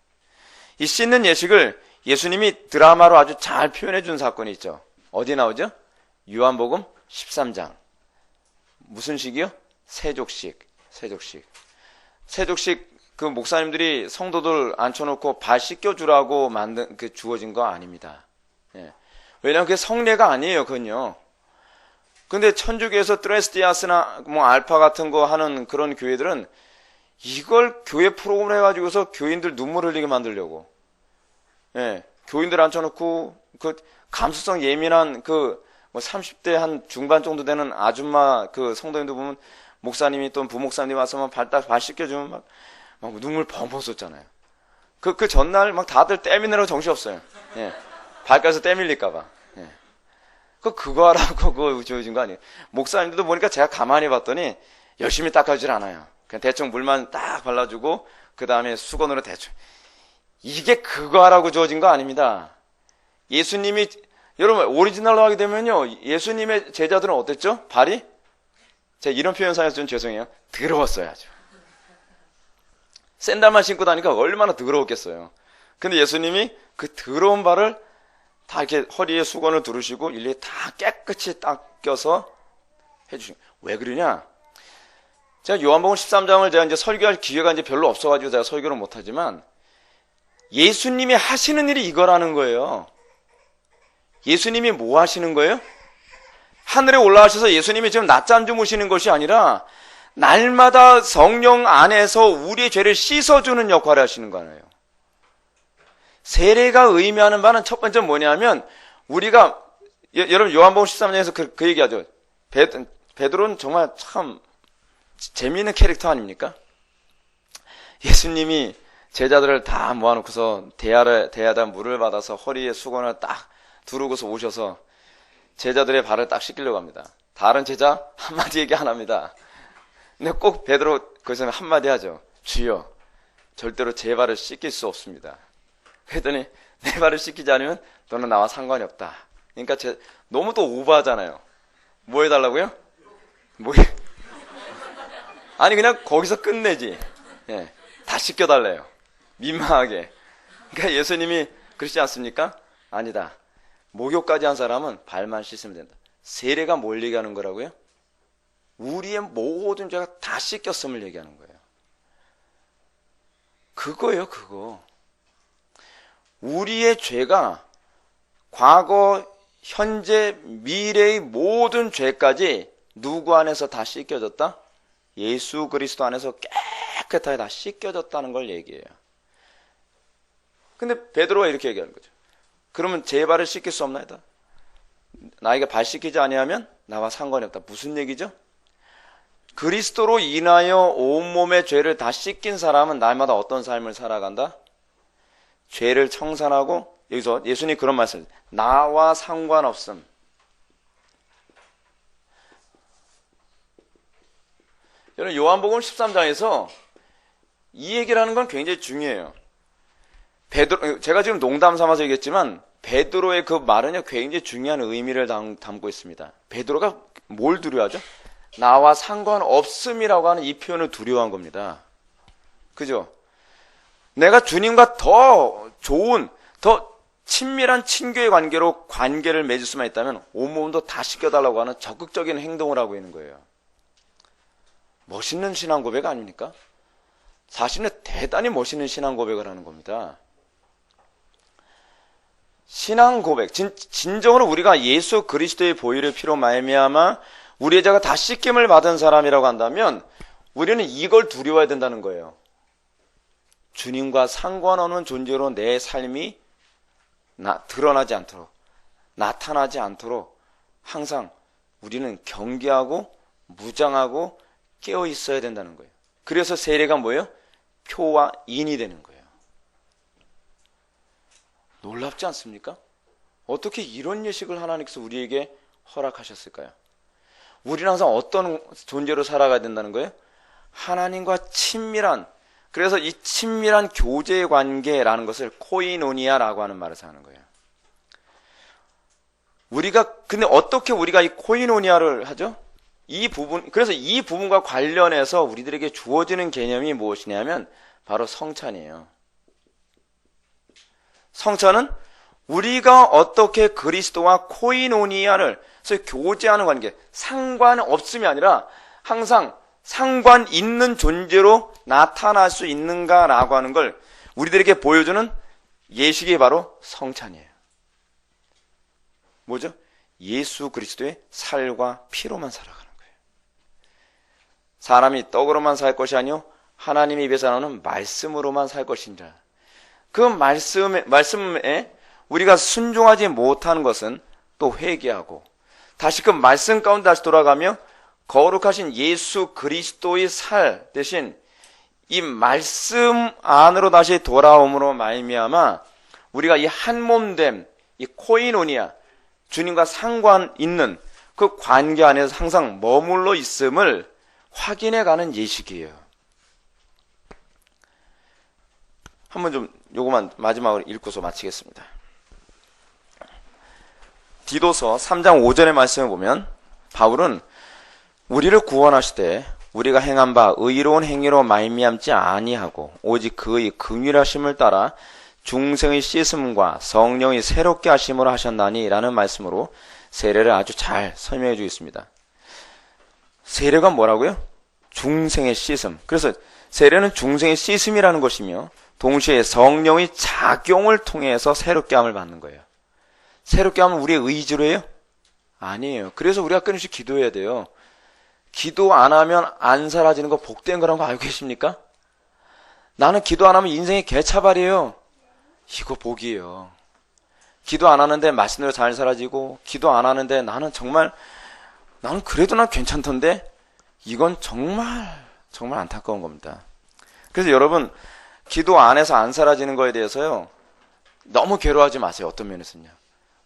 이 씻는 예식을 예수님이 드라마로 아주 잘 표현해 준 사건이 있죠. 어디 나오죠? 요한복음 13장. 무슨 식이요? 세족식. 세족식 그 목사님들이 성도들 앉혀놓고 발 씻겨주라고 주어진 거 아닙니다. 예. 왜냐하면 그게 성례가 아니에요, 그건요. 근데 천주교에서 트레스티아스나 알파 같은 거 하는 그런 교회들은 이걸 교회 프로그램 해가지고서 교인들 눈물 흘리게 만들려고. 예. 교인들 앉혀놓고 그 감수성 예민한 30대 한 중반 정도 되는 아줌마 그 성도님들 보면 목사님이 또 부목사님이 와서 발 씻겨주면 막 눈물 펑펑 쏟잖아요. 그 전날 막 다들 떼미느라고 정신없어요. 예. 발가락에서 떼밀릴까봐. 예. 그거 하라고 그거 주어진 거 아니에요. 목사님들도 보니까 제가 가만히 봤더니 열심히 닦아주질 않아요. 그냥 대충 물만 딱 발라주고 그 다음에 수건으로 대충. 이게 그거 하라고 주어진 거 아닙니다. 예수님이, 여러분, 오리지널로 하게 되면요, 예수님의 제자들은 어땠죠? 발이? 제가 이런 표현 사용해서 좀 죄송해요. 더러웠어요, 아주. 샌들만 신고 다니까 얼마나 더러웠겠어요. 근데 예수님이 그 더러운 발을 다 이렇게 허리에 수건을 두르시고 일일이 다 깨끗이 닦여서 해주신 거예요. 왜 그러냐? 제가 요한복음 13장을 제가 이제 설교할 기회가 이제 별로 없어가지고 제가 설교를 못하지만 예수님이 하시는 일이 이거라는 거예요. 예수님이 뭐 하시는 거예요? 하늘에 올라가셔서 예수님이 지금 낮잠 주무시는 것이 아니라 날마다 성령 안에서 우리의 죄를 씻어주는 역할을 하시는 거예요. 세례가 의미하는 바는 첫 번째 뭐냐면 우리가 여러분 요한복음 13장에서 그 얘기하죠. 베드로는 정말 참 재미있는 캐릭터 아닙니까? 예수님이 제자들을 다 모아놓고서 대야다 물을 받아서 허리에 수건을 딱 두르고서 오셔서 제자들의 발을 딱 씻기려고 합니다. 다른 제자 한마디 얘기 안 합니다. 근데 꼭 베드로 거기서 한마디 하죠. 주여, 절대로 제 발을 씻길 수 없습니다. 그랬더니 내 발을 씻기지 않으면 너는 나와 상관이 없다. 그러니까 너무 또 오버하잖아요. 뭐 해달라고요? 아니 그냥 거기서 끝내지. 예, 다 씻겨달래요. 민망하게. 그러니까 예수님이 그러시지 않습니까? 아니다. 목욕까지 한 사람은 발만 씻으면 된다. 세례가 뭘 얘기하는 거라고요? 우리의 모든 죄가 다 씻겼음을 얘기하는 거예요. 그거예요, 그거. 우리의 죄가 과거, 현재, 미래의 모든 죄까지 누구 안에서 다 씻겨졌다? 예수 그리스도 안에서 깨끗하게 다 씻겨졌다는 걸 얘기해요. 근데 베드로가 이렇게 얘기하는 거죠. 그러면 제 발을 씻길 수 없나이다? 나에게 발 씻기지 아니하면 나와 상관이 없다. 무슨 얘기죠? 그리스도로 인하여 온몸의 죄를 다 씻긴 사람은 날마다 어떤 삶을 살아간다? 죄를 청산하고, 여기서 예수님이 그런 말씀을, 나와 상관없음. 여러분 요한복음 13장에서 이 얘기를 하는 건 굉장히 중요해요. 제가 지금 농담 삼아서 얘기했지만 베드로의 그 말은요 굉장히 중요한 의미를 담고 있습니다. 베드로가 뭘 두려워하죠? 나와 상관없음이라고 하는 이 표현을 두려워한 겁니다. 그죠? 내가 주님과 더 좋은, 더 친밀한 친교의 관계를 맺을 수만 있다면 온몸도 다 씻겨달라고 하는 적극적인 행동을 하고 있는 거예요. 멋있는 신앙 고백 아닙니까? 사실은 대단히 멋있는 신앙 고백을 하는 겁니다. 신앙 고백, 진정으로 우리가 예수 그리스도의 보혈의 피로 말미암아 우리의 죄가 다 씻김을 받은 사람이라고 한다면 우리는 이걸 두려워해야 된다는 거예요. 주님과 상관없는 존재로 내 삶이 드러나지 않도록, 나타나지 않도록 항상 우리는 경계하고 무장하고 깨어 있어야 된다는 거예요. 그래서 세례가 뭐예요? 표와 인이 되는 거예요. 놀랍지 않습니까? 어떻게 이런 예식을 하나님께서 우리에게 허락하셨을까요? 우리는 항상 어떤 존재로 살아가야 된다는 거예요? 하나님과 친밀한, 그래서 이 친밀한 교제 관계라는 것을 코이노니아라고 하는 말을 사용하는 거예요. 근데 어떻게 우리가 이 코이노니아를 하죠? 그래서 이 부분과 관련해서 우리들에게 주어지는 개념이 무엇이냐면 바로 성찬이에요. 성찬은 우리가 어떻게 그리스도와 코이노니아를, 그래서 교제하는 관계, 상관없음이 아니라 항상 상관 있는 존재로 나타날 수 있는가라고 하는 걸 우리들에게 보여주는 예식이 바로 성찬이에요. 뭐죠? 예수 그리스도의 살과 피로만 살아가는 거예요. 사람이 떡으로만 살 것이 아니요 하나님의 입에서 나오는 말씀으로만 살 것이니라. 그 말씀에 우리가 순종하지 못하는 것은 또 회개하고 다시 그 말씀 가운데 다시 돌아가며 거룩하신 예수 그리스도의 살 대신 이 말씀 안으로 다시 돌아옴으로 말미암아 우리가 이 한몸됨, 이 코이노니아, 주님과 상관 있는 그 관계 안에서 항상 머물러 있음을 확인해가는 예식이에요. 한번 좀 요거만 마지막으로 읽고서 마치겠습니다. 디도서 3장 5절의 말씀을 보면 바울은 우리를 구원하시되 우리가 행한 바 의로운 행위로 말미암지 아니하고 오직 그의 긍휼하심을 따라 중생의 씻음과 성령의 새롭게 하심으로 하셨나니 라는 말씀으로 세례를 아주 잘 설명해 주겠습니다. 세례가 뭐라고요? 중생의 씻음. 그래서 세례는 중생의 씻음이라는 것이며 동시에 성령의 작용을 통해서 새롭게 함을 받는 거예요. 새롭게 하면 우리의 의지로 해요? 아니에요. 그래서 우리가 끊임없이 기도해야 돼요. 기도 안 하면 안 사라지는 거 복된 거라는 거 알고 계십니까? 나는 기도 안 하면 인생이 개차발이에요. 이거 복이에요. 기도 안 하는데 맛있는 거 잘 사라지고, 기도 안 하는데 나는 그래도 난 괜찮던데, 이건 정말 안타까운 겁니다. 그래서 여러분, 기도 안 해서 안 사라지는 거에 대해서요, 너무 괴로워하지 마세요. 어떤 면에서는요.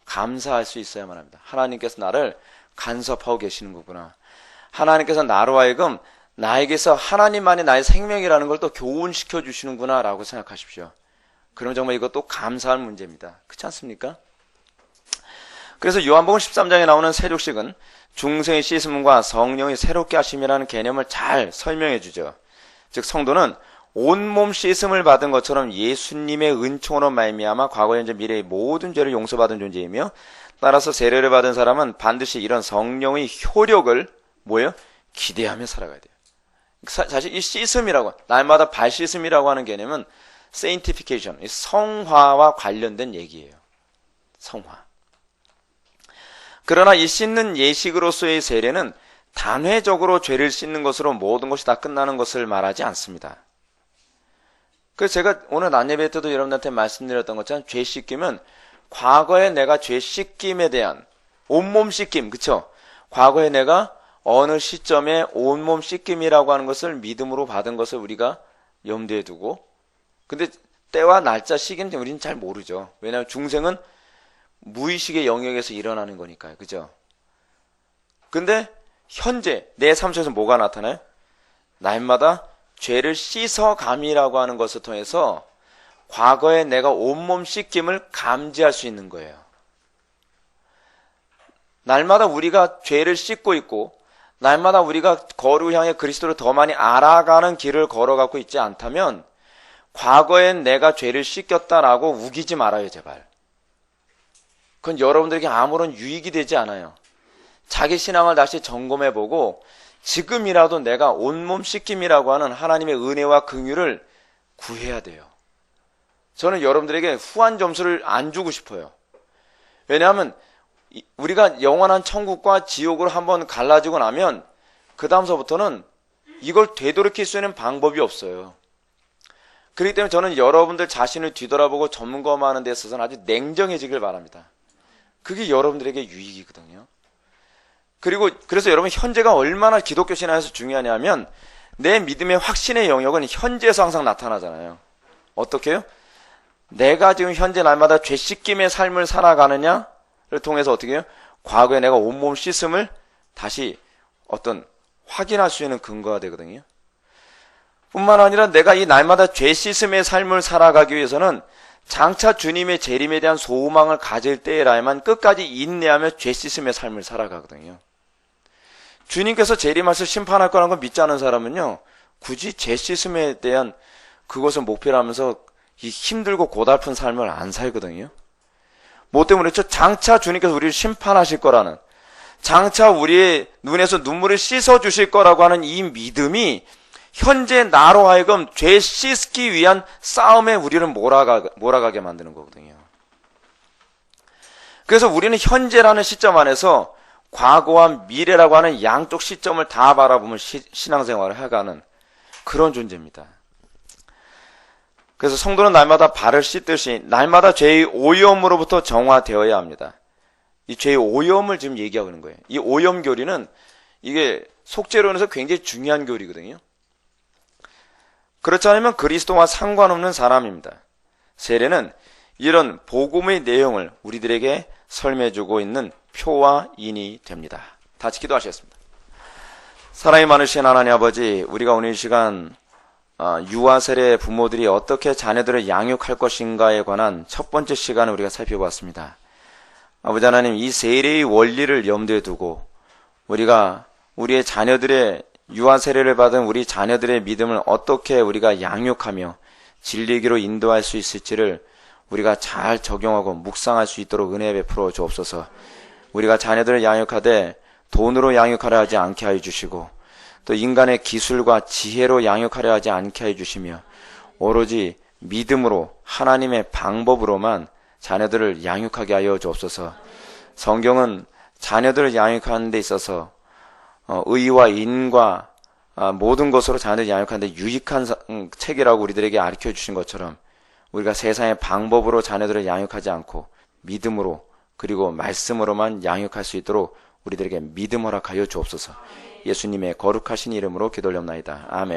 감사할 수 있어야만 합니다. 하나님께서 나를 간섭하고 계시는 거구나. 하나님께서 나로 하여금 나에게서 하나님만이 나의 생명이라는 걸 또 교훈시켜 주시는구나 라고 생각하십시오. 그럼 정말 이것도 감사할 문제입니다. 그렇지 않습니까? 그래서 요한복음 13장에 나오는 세족식은 중생의 씻음과 성령이 새롭게 하심이라는 개념을 잘 설명해 주죠. 즉 성도는 온몸 씻음을 받은 것처럼 예수님의 은총으로 말미암아 과거, 현재, 미래의 모든 죄를 용서받은 존재이며, 따라서 세례를 받은 사람은 반드시 이런 성령의 효력을 기대하며 살아가야 돼요. 사실 이 씻음이라고, 날마다 발 씻음이라고 하는 개념은 sanctification, 성화와 관련된 얘기예요. 성화. 그러나 이 씻는 예식으로서의 세례는 단회적으로 죄를 씻는 것으로 모든 것이 다 끝나는 것을 말하지 않습니다. 그래서 제가 오늘 낮 예배 때도 여러분들한테 말씀드렸던 것처럼 죄 씻김은 과거에 내가 죄 씻김에 대한 온몸 씻김, 그쵸? 과거에 내가 어느 시점에 온몸 씻김이라고 하는 것을 믿음으로 받은 것을 우리가 염두에 두고, 근데 때와 날짜 시기는 우리는 잘 모르죠. 왜냐하면 중생은 무의식의 영역에서 일어나는 거니까요. 그죠? 근데 현재 내 삶 속에서 뭐가 나타나요? 날마다 죄를 씻어감이라고 하는 것을 통해서 과거에 내가 온몸 씻김을 감지할 수 있는 거예요. 날마다 우리가 죄를 씻고 있고, 날마다 우리가 거룩을 향해 그리스도를 더 많이 알아가는 길을 걸어가고 있지 않다면 과거엔 내가 죄를 씻겼다라고 우기지 말아요, 제발. 그건 여러분들에게 아무런 유익이 되지 않아요. 자기 신앙을 다시 점검해보고 지금이라도 내가 온몸 씻김이라고 하는 하나님의 은혜와 긍휼을 구해야 돼요. 저는 여러분들에게 후한 점수를 안 주고 싶어요. 왜냐하면 우리가 영원한 천국과 지옥으로 한번 갈라지고 나면 그 다음서부터는 이걸 되돌이킬 수 있는 방법이 없어요. 그렇기 때문에 저는 여러분들 자신을 뒤돌아보고 점검하는 데 있어서는 아주 냉정해지길 바랍니다. 그게 여러분들에게 유익이거든요. 그리고 그래서 여러분 현재가 얼마나 기독교 신앙에서 중요하냐면 내 믿음의 확신의 영역은 현재에서 항상 나타나잖아요. 어떻게 해요? 내가 지금 현재 날마다 죄 씻김의 삶을 살아가느냐를 통해서 어떻게 해요? 과거에 내가 온몸 씻음을 다시 확인할 수 있는 근거가 되거든요. 뿐만 아니라 내가 이 날마다 죄 씻음의 삶을 살아가기 위해서는 장차 주님의 재림에 대한 소망을 가질 때에라야만 끝까지 인내하며 죄 씻음의 삶을 살아가거든요. 주님께서 재림하셔서 심판할 거라는 걸 믿지 않은 사람은요, 굳이 죄 씻음에 대한 그것을 목표로 하면서 이 힘들고 고달픈 삶을 안 살거든요. 뭐 때문에 그렇죠? 장차 주님께서 우리를 심판하실 거라는, 장차 우리의 눈에서 눈물을 씻어 주실 거라고 하는 이 믿음이 현재 나로 하여금 죄 씻기 위한 싸움에 우리를 몰아가게 만드는 거거든요. 그래서 우리는 현재라는 시점 안에서 과거와 미래라고 하는 양쪽 시점을 다 바라보면 신앙생활을 해가는 그런 존재입니다. 그래서 성도는 날마다 발을 씻듯이 날마다 죄의 오염으로부터 정화되어야 합니다. 이 죄의 오염을 지금 얘기하고 있는 거예요. 이 오염 교리는 이게 속죄론에서 굉장히 중요한 교리거든요. 그렇지 않으면 그리스도와 상관없는 사람입니다. 세례는 이런 복음의 내용을 우리들에게 설명해주고 있는 표와 인이 됩니다. 같이 기도하시겠습니다. 사랑이 많으신 하나님 아버지, 우리가 오늘 이 시간 유아 세례 부모들이 어떻게 자녀들을 양육할 것인가에 관한 첫 번째 시간을 우리가 살펴봤습니다. 아버지 하나님, 이 세례의 원리를 염두에 두고 우리가 우리의 자녀들의 유아 세례를 받은 우리 자녀들의 믿음을 어떻게 우리가 양육하며 진리기로 인도할 수 있을지를 우리가 잘 적용하고 묵상할 수 있도록 은혜 베풀어 주옵소서. 우리가 자녀들을 양육하되 돈으로 양육하려 하지 않게 하여 주시고 또 인간의 기술과 지혜로 양육하려 하지 않게 하여 주시며 오로지 믿음으로 하나님의 방법으로만 자녀들을 양육하게 하여 주옵소서. 성경은 자녀들을 양육하는 데 있어서 의와 인과 모든 것으로 자녀들을 양육하는 데 유익한 책이라고 우리들에게 가르쳐 주신 것처럼 우리가 세상의 방법으로 자녀들을 양육하지 않고 믿음으로 그리고 말씀으로만 양육할 수 있도록 우리들에게 믿음 허락하여 주옵소서. 예수님의 거룩하신 이름으로 기도올옵나이다. 아멘.